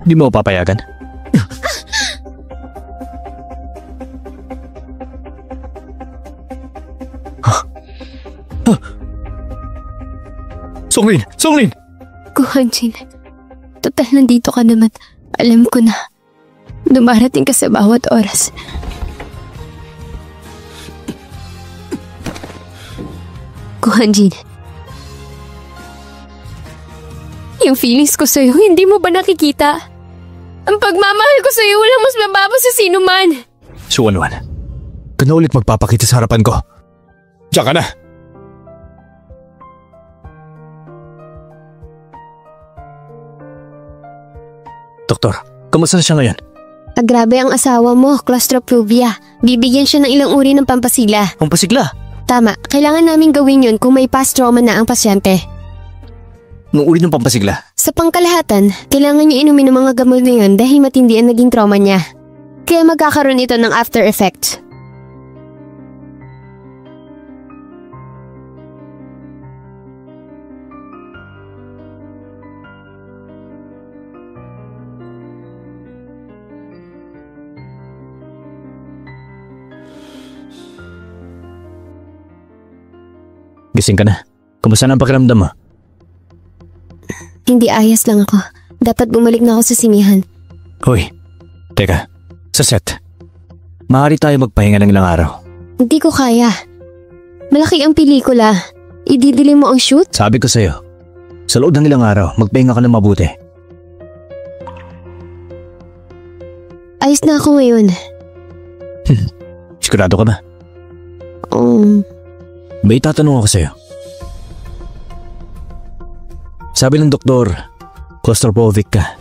Speaker 2: Di mo papayagan?
Speaker 4: Songlin! Songlin!
Speaker 1: Gu Hanjin, total nandito ka naman. Alam ko na. Dumarating ka sa bawat oras. Gu Hanjin, Yung feelings ko sa'yo, hindi mo ba nakikita? Ang pagmamahal ko sa'yo walang mas mababa sa sino man.
Speaker 4: So ano? Ka na ulit magpapakita sa harapan ko. Diyan ka na! Doktor, kamusta na siya ngayon?
Speaker 1: Grabe ang asawa mo, claustrophobia. Bibigyan siya ng ilang uri ng pampasigla.
Speaker 5: Pampasigla?
Speaker 1: Tama, kailangan namin gawin yun kung may past trauma na ang pasyente.
Speaker 2: Nung uri ng pampasigla?
Speaker 1: Sa pangkalahatan, kailangan niya inumin ng mga gamot na yun dahil matindi ang naging trauma niya. Kaya magkakaroon ito ng after effect.
Speaker 2: Gising ka na. Kumusta na ang pakiramdam mo?
Speaker 1: Hindi ayos lang ako. Dapat bumalik na ako sa sinihan.
Speaker 2: Hoy, teka. Sa set. Maaari tayo magpahinga ng ilang araw.
Speaker 1: Hindi ko kaya. Malaki ang pelikula. Ididilim mo ang shoot?
Speaker 2: Sabi ko sa'yo, sa loob ng ilang araw, magpahinga ka ng mabuti.
Speaker 1: Ayos na ako ngayon.
Speaker 2: Sigurado ka ba? May tatanong ako sa'yo. Sabi ng doktor, claustrophobic ka.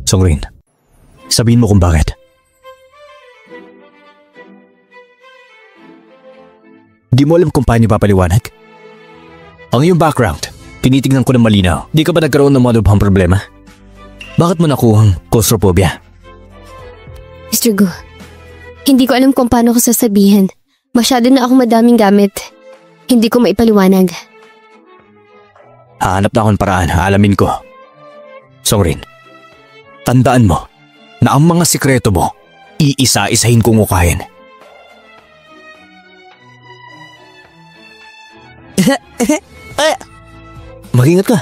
Speaker 2: Songrin, sabihin mo kung bakit. Di mo alam kung paano ipapaliwanag? Ang iyong background, tinitignan ko ng malinaw. Di ka ba nagkaroon ng mga lubhang problema? Bakit mo nakuhang claustrophobia?
Speaker 1: Mr. Gu, hindi ko alam kung paano ko sasabihin. Masyado na akong madaming gamit. Hindi ko maipaliwanag.
Speaker 2: Hahanap na akong paraan, alamin ko. Songrin, tandaan mo na ang mga sikreto mo, iisa-isahin kong ukahin. Mag-ingat ka.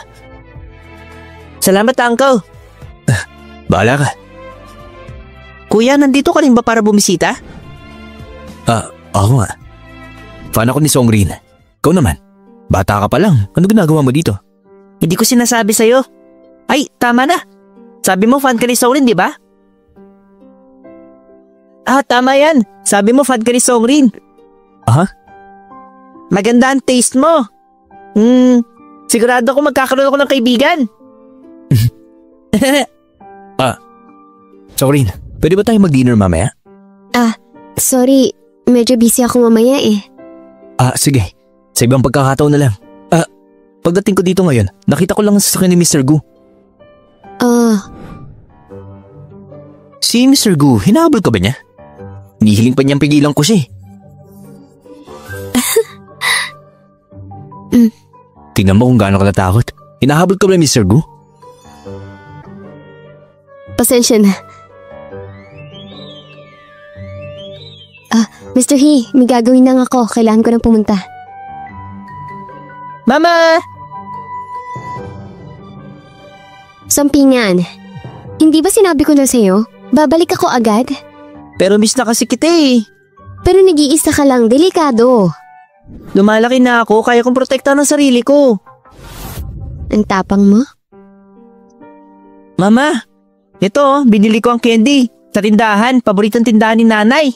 Speaker 5: Salamat, Uncle.
Speaker 2: Bahala ka.
Speaker 5: Kuya, nandito ka rin ba para bumisita?
Speaker 2: Ako nga. Fan ako ni Songrin. Ikaw naman. Bata ka pa lang. Ano ginagawa mo dito?
Speaker 5: Hindi ko sinasabi sa'yo. Ay, tama na. Sabi mo fan ka ni Songrin, di ba? Tama yan. Sabi mo fan ka ni Songrin.
Speaker 2: Aha?
Speaker 5: Maganda ang taste mo. Sigurado ako magkakaroon ako ng kaibigan.
Speaker 2: Songrin, pwede ba tayo mag-dinner mamaya?
Speaker 1: Sorry. Medyo busy ako mamaya eh.
Speaker 2: Sige. Sa ibang pagkakataon na lang. Pagdating ko dito ngayon, nakita ko lang ang sasakyan ni Mr. Gu. Si Mr. Gu, hinahabol ka ba niya? Nihiling pa niyang pigilan ko siya eh. Tingnan mo kung gaano ka natakot. Hinahabol ka ba ni Mr. Gu?
Speaker 1: Pasensya na. Mr. He, may gagawin lang ako. Kailangan ko nang pumunta.
Speaker 5: Mama!
Speaker 1: Sampingan. Hindi ba sinabi ko na sa'yo? Babalik ako agad?
Speaker 5: Pero miss na kasi kita eh.
Speaker 1: Pero nag-iisa ka lang, delikado.
Speaker 5: Lumalaki na ako, kaya kong protektahan ang sarili ko.
Speaker 1: Ang tapang mo?
Speaker 5: Mama, ito binili ko ang candy. Sa tindahan, paboritong tindahan ni nanay.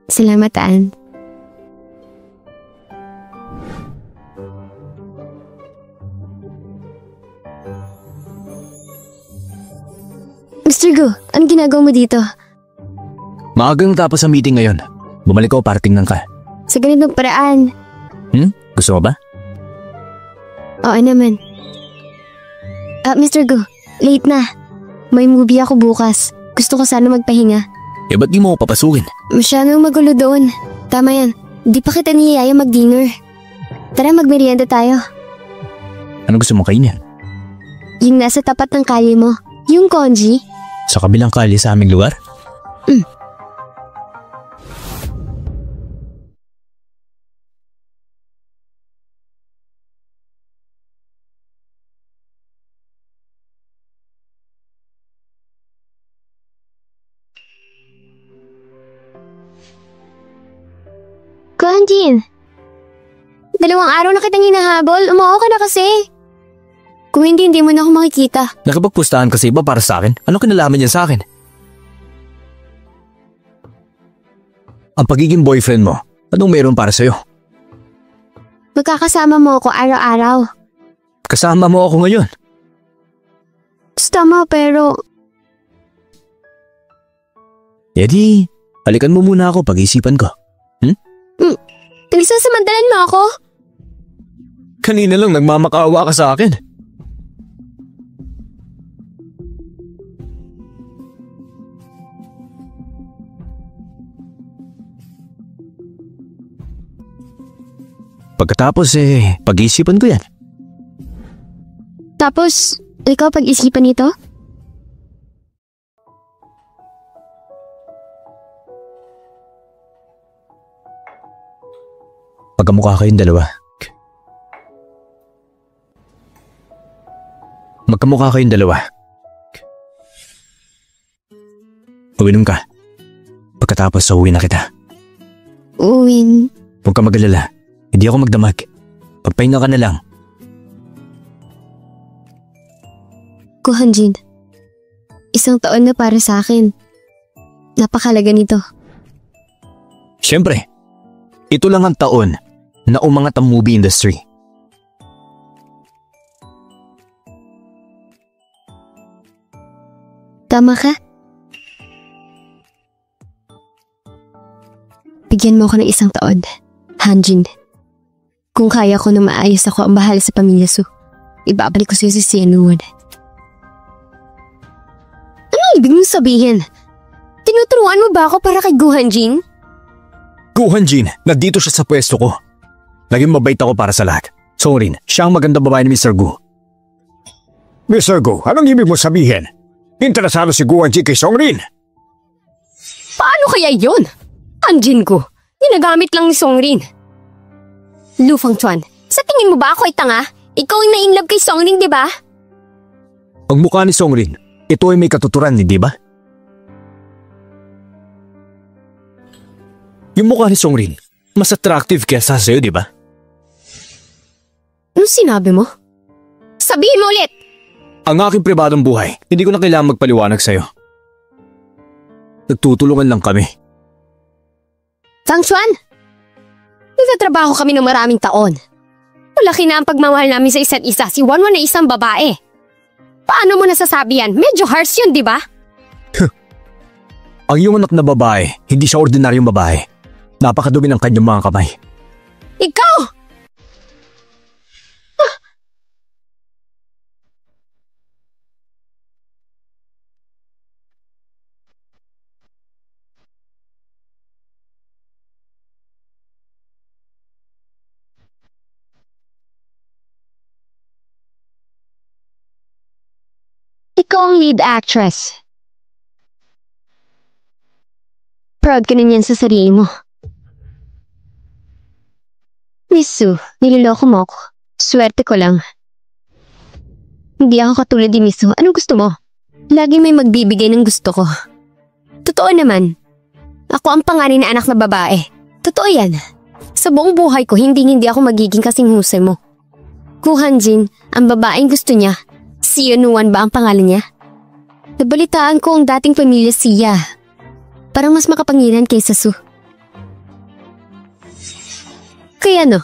Speaker 1: Salamat, Ann. Mr. Gu, anong ginagawa mo dito?
Speaker 2: Maagang tapos ang meeting ngayon. Bumalik ako para tingnan ka.
Speaker 1: Sa ganitong paraan.
Speaker 2: Gusto mo ba?
Speaker 1: Oo naman. Mr. Gu, late na. May movie ako bukas. Gusto ko sana magpahinga.
Speaker 2: Ba't di mo ako papasukin?
Speaker 1: Masyadong magulo doon. Tama yan. Di pa kita niyaya mag-dinner. Tara, magmerienda tayo.
Speaker 2: Ano gusto mong kainin?
Speaker 1: Yung nasa tapat ng kalye mo. Yung congee.
Speaker 2: Sa kabilang kalye sa aming lugar?
Speaker 1: Kuanjin, 2 araw na kitang hinahabol. Umuo ka na kasi. Kung hindi mo na ako makikita.
Speaker 4: Nakipagpustahan ka sa iba para sa akin? Anong kinalaman niyan sa akin? Ang pagiging boyfriend mo, anong meron para sa'yo?
Speaker 1: Magkakasama mo ako araw-araw.
Speaker 4: Kasama mo ako ngayon.
Speaker 1: Tama pero
Speaker 4: Yedi, halikan mo muna ako pag-isipan ko.
Speaker 1: pinagsasamantalan mo ako?
Speaker 4: Kanina lang nagmamakaawa ka sa akin. Pagkatapos pag-isipan ko yan.
Speaker 1: Tapos, ikaw pag-isipan nito?
Speaker 4: Pagkamukha kayong dalawa. Magkamukha kayong dalawa. Uwinom ka. Pagkatapos uwi na kita.
Speaker 1: Uwin.
Speaker 4: Huwag ka mag-alala. Hindi ako magdamag. Pagpahinga ka na lang.
Speaker 1: Ko Hanjin, 1 taon na para sa akin. Napakalaga nito.
Speaker 4: Siyempre, ito lang ang taon na umangat ang movie industry.
Speaker 1: Tama ka? Bigyan mo ako ng 1 taon, Hanjin. Kung kaya ko na maayos ako ang bahala sa pamilya Su, ibabalik ko sa'yo si Sianuan. Ano ibig mong sabihin? Tinuturuan mo ba ako para kay Gu Hanjin?
Speaker 4: Gu Hanjin, nandito siya sa pwesto ko. Naging mabait ako para sa lahat. Songrin, siya ang magandang babae ni Mr. Gu.
Speaker 3: Mr. Gu, anong ibig mo sabihin? Interesado si Gu Hanjin kay Songrin.
Speaker 1: Paano kaya yun? Hanjin ko, ginagamit lang ni Songrin. Lu Fangchuan, sa tingin mo ba ako ay tanga? Ikaw ay na-inlove kay Songrin, di ba?
Speaker 4: Ang mukha ni Songrin, ito ay may katuturan, di ba? Yung mukha ni Songrin, mas attractive kesa sa'yo, di ba?
Speaker 1: Anong sinabi mo? Sabihin mo ulit!
Speaker 4: Ang aking pribadong buhay, hindi ko na kailangang magpaliwanag sa'yo. Nagtutulungan lang kami.
Speaker 1: Fangchuan, nagtatrabaho kami ng maraming taon. Malaki na ang pagmamahal namin sa isa't isa. Si Wanwan ay isang babae. Paano mo nasasabi yan? Medyo harsh yun, di ba?
Speaker 4: Ang iyong anak na babae, hindi siya ordinaryong babae. Napakadumi ng kanyang mga kamay.
Speaker 1: Ikaw! Ikaw ang lead actress. Proud ka na niyan sa sarili mo. Miss Su, niloloko mo ako. Swerte ko lang. Hindi ako katulad ni Miss Su. Anong gusto mo? Lagi may magbibigay ng gusto ko. Totoo naman. Ako ang panganay na anak na babae. Totoo yan. Sa buong buhay ko, hindi ako magiging kasing husay mo. Gu Hanjin, ang babaeng gusto niya. Sianuan ba ang pangalan niya? Nabalitaan ko ang dating pamilya Sia. Parang mas makapangyarihan kaysa Su. Kaya no.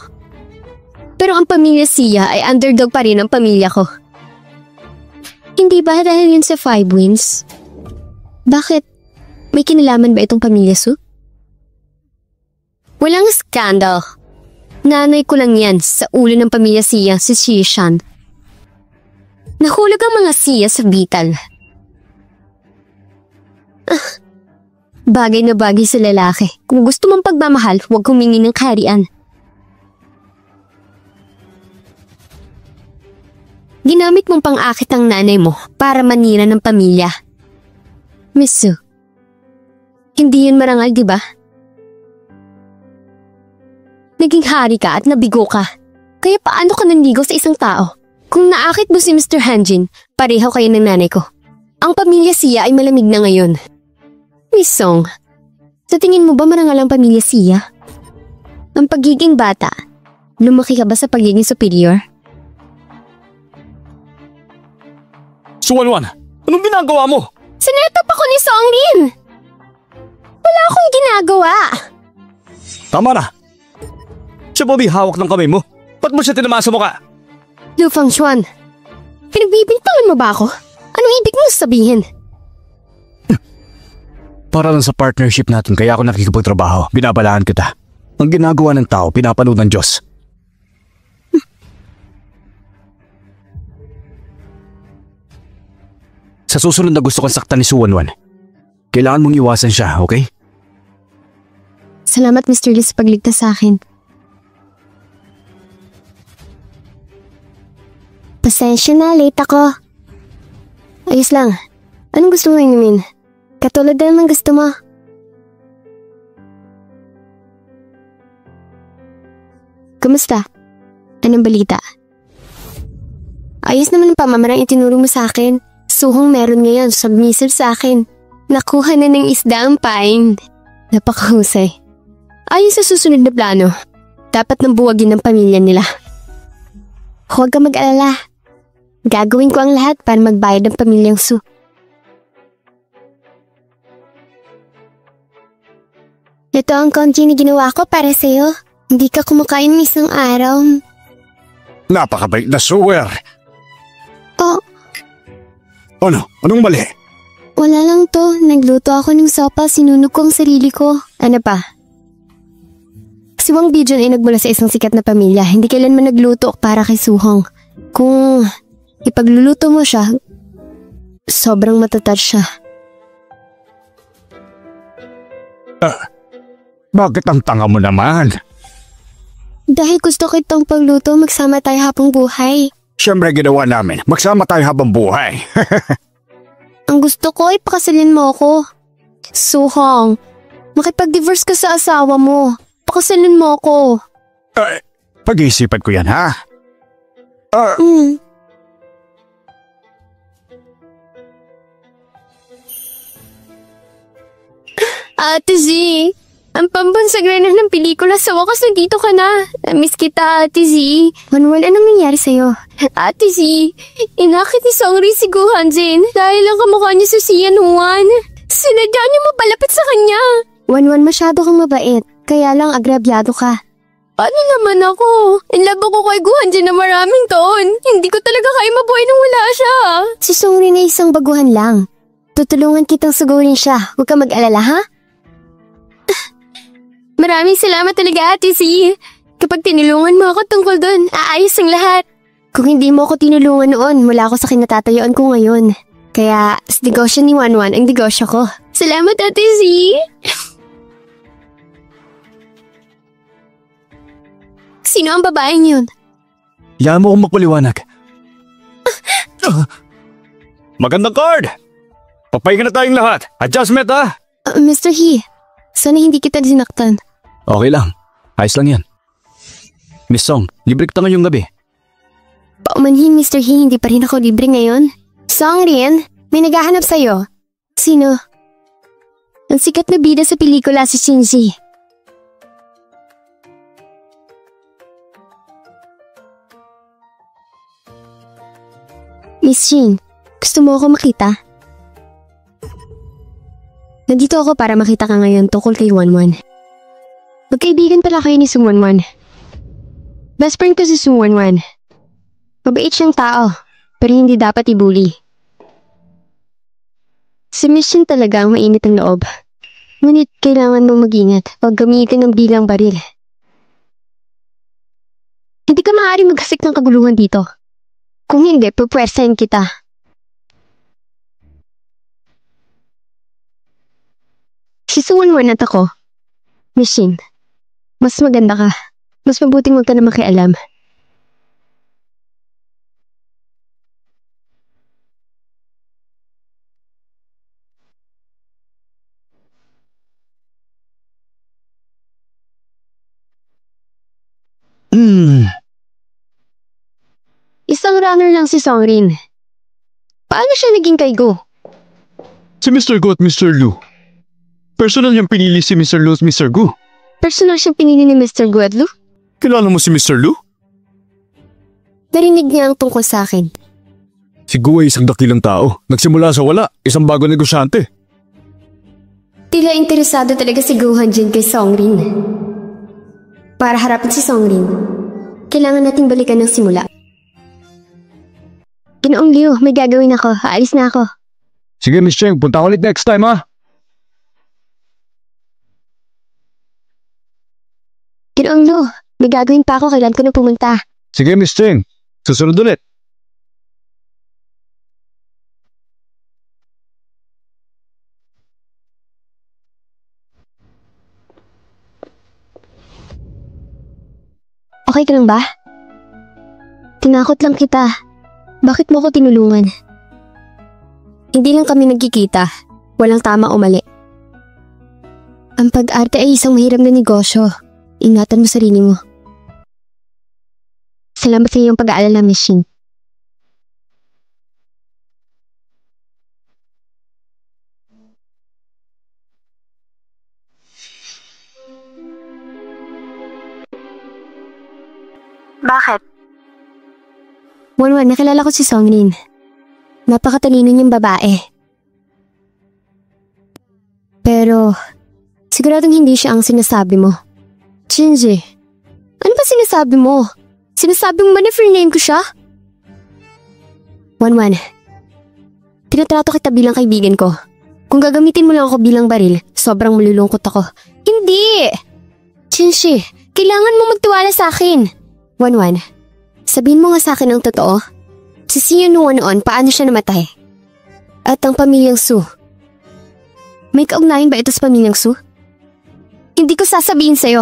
Speaker 1: Pero ang pamilya Sia ay underdog pa rin ang pamilya ko. Hindi ba dahil yun sa 5 wins? Bakit? May kinalaman ba itong pamilya Su? Walang skandal. Nanay ko lang yan sa ulo ng pamilya Sia, si Shishan. Nahulog ang mga Sia sa Vital. Bagay na bagay sa lalaki. Kung gusto mong pagmamahal, huwag humingi ng kaharian. Ginamit mong pang-akit ang nanay mo para manira ng pamilya. Miss Su, hindi yun marangal, di ba? Naging hari ka at nabigo ka. Kaya paano ka nanligaw sa isang tao? Kung naakit mo si Mr. Hanjin, pareho kayo ng nanay ko. Ang pamilya Sia ay malamig na ngayon. Miss Song, sa tingin mo ba marangal ang pamilya Sia? Ang pagiging bata, lumaki ka ba sa pagiging superior?
Speaker 4: Suwan-wan, anong ginagawa mo?
Speaker 1: Sinetap ako ni Songrin! Wala akong ginagawa!
Speaker 4: Tama na. Siya ba may hawak ng kamay mo? Ba't mo siya tinamasa mo ka?
Speaker 1: Lu Fangxuan, pinagbibintangan mo ba ako? Anong ibig mo sabihin?
Speaker 2: Para lang sa partnership natin kaya ako nakikipagtrabaho. Binabalaan kita. Ang ginagawa ng tao, pinapanood ng Diyos. Sa susunod na gusto kong saktan ni Suwan-wan, kailangan mong iwasan siya, okay?
Speaker 1: Salamat Mr. Lee sa pagligtas sa akin. Pasensya na, late ako. Ayos lang. Anong gusto mo inumin? Katulad na naman gusto mo. Kumusta? Anong balita? Ayos naman ang pamamarang itinuro mo sa akin. Suhong meron ngayon, submissive sa akin. Nakuha na ng isda ang paing. Napakahusay. Ayon sa susunod na plano, dapat nang buwagin ng pamilya nila. Huwag ka mag-alala. Gagawin ko ang lahat para magbayad ng pamilyang Su. Ito ang konti na ginawa ko para sa'yo. Hindi ka kumakain ng isang araw.
Speaker 3: Napakabait na Suwer.
Speaker 1: Oh,
Speaker 3: Ano? Anong mali?
Speaker 1: wala lang to. Nagluto ako ng sopa, sinunog ko ang sarili ko. Ano pa? Si Wang Bijun ay nagmula sa isang sikat na pamilya. Hindi kailanman nagluto para kay Suhong. Kung ipagluluto mo siya, sobrang matatag siya.
Speaker 3: Bakit ang tanga mo naman?
Speaker 1: Dahil gusto kitang pagluto, magsama tayo habang buhay.
Speaker 3: Siyempre ginawa namin. Magsama tayo habang buhay.
Speaker 1: Ang gusto ko ay pakasalin mo ako. Suhong, makipag-divorce ka sa asawa mo. Pakasalin mo ako.
Speaker 3: Pag-iisipan ko yan, ha?
Speaker 1: Ate Z, ang pambansagranan ng pelikula sa wakas nandito ka na. Miss kita, Ate Z. Wanwan, anong nangyari sa'yo? Ate Z, inakit ni Songri si Gu Hanjin dahil ang kamukha niya sa Sian Juan. Sinadya niya mapalapit sa kanya. Wanwan, masyado kang mabait. Kaya lang agrabyado ka. Ano naman ako? In love ako kay Gu Hanjin na maraming taon. Hindi ko talaga kaya mabuhay nang wala siya. Si Songri na isang baguhan lang. Tutulungan kitang sugurin siya. Huwag ka mag-alala, ha? Maraming salamat talaga, Ate Z. Kapag tinulungan mo ako tungkol doon, aayos ang lahat. Kung hindi mo ako tinulungan noon, mula ako sa kinatatayuan ko ngayon. Kaya, sa negosyo ni Wanwan ang negosyo ko. Salamat, Ate Z. Sino ang babaeng yun?
Speaker 2: Hayaan mo akong magpaliwanag.
Speaker 3: Magandang card! Papahinga na tayong lahat. Adjustment, ha?
Speaker 1: Mr. He, sana hindi kita sinaktan.
Speaker 2: Okay lang. Ayos lang yan. Miss Song, libre kita ngayong gabi.
Speaker 1: Paumanhin, Mr. He, hindi pa rin ako libre ngayon. Songrin, may naghahanap sa'yo. Sino? Ang sikat na bida sa pelikula si Shinji. Miss Shin, gusto mo ako makita? Nandito ako para makita ka ngayon tungkol kay Wanwan. Magkaibigan pala kayo ni Sung Wanwan. Best friend ko si Sung Wanwan. Mabait siyang tao, pero hindi dapat ibuli. Si Miss Shin talaga ang mainit ang loob. Ngunit kailangan mong mag-ingat pag gamitin ng bilang baril. Hindi ka maaari magkasik ng kaguluhan dito. Kung hindi, pupwersahin kita. Si Sung Wanwan at ako, Miss Shin, mas maganda ka. Mas mabuting huwag ka na makialam. Isang runner lang si Songrin. Paano siya naging kay Go?
Speaker 4: Si Mr. Gu at Mr. Lu. Personal niyang pinili si Mr. Lu at Mr. Gu.
Speaker 1: Personal siyang pinili ni Mr. Guadlu?
Speaker 4: Kilala mo si Mr. Lu?
Speaker 1: Narinig niya ang tungkol sa akin.
Speaker 4: Si Gu ay isang dakilang tao. Nagsimula sa wala, isang bago negosyante.
Speaker 1: Tila interesado talaga si Gu Hanjin kay Songrin. Para harapin si Songrin, kailangan nating balikan ng simula. Ginoong Liu, may gagawin ako. Aalis na ako.
Speaker 4: Sige, Miss Cheng, punta ulit next time ha.
Speaker 1: Ginoong Liu, may gagawin pa ako. Kailan ko na pumunta.
Speaker 4: Sige, Miss Cheng. Susunod ulit.
Speaker 1: Okay ka lang ba? Tinakot lang kita. Bakit mo ko tinulungan? Hindi lang kami nagkikita. Walang tama o mali. Ang pag-arte ay isang mahirap na negosyo. Ingatan mo sarili mo. Salamat sa iyong pag-aalala, Miss Shin. Bakit? Wanwan, nakilala ko si Songrin. Napakatalino niyang babae. Pero, siguradong hindi siya ang sinasabi mo. Shinji, ano ba sinasabi mo? Sinasabi mo ba na free name ko siya? Wanwan, tinatrato kita bilang kaibigan ko. Kung gagamitin mo lang ako bilang baril, sobrang malulungkot ako. Hindi! Shinji, kailangan mo magtiwala sa akin. Wanwan, sabihin mo nga sa akin ang totoo. Si Sia noon paano siya namatay? At ang pamilyang Su. May kaugnayan ba ito sa pamilyang Su? Hindi ko sasabihin sa'yo.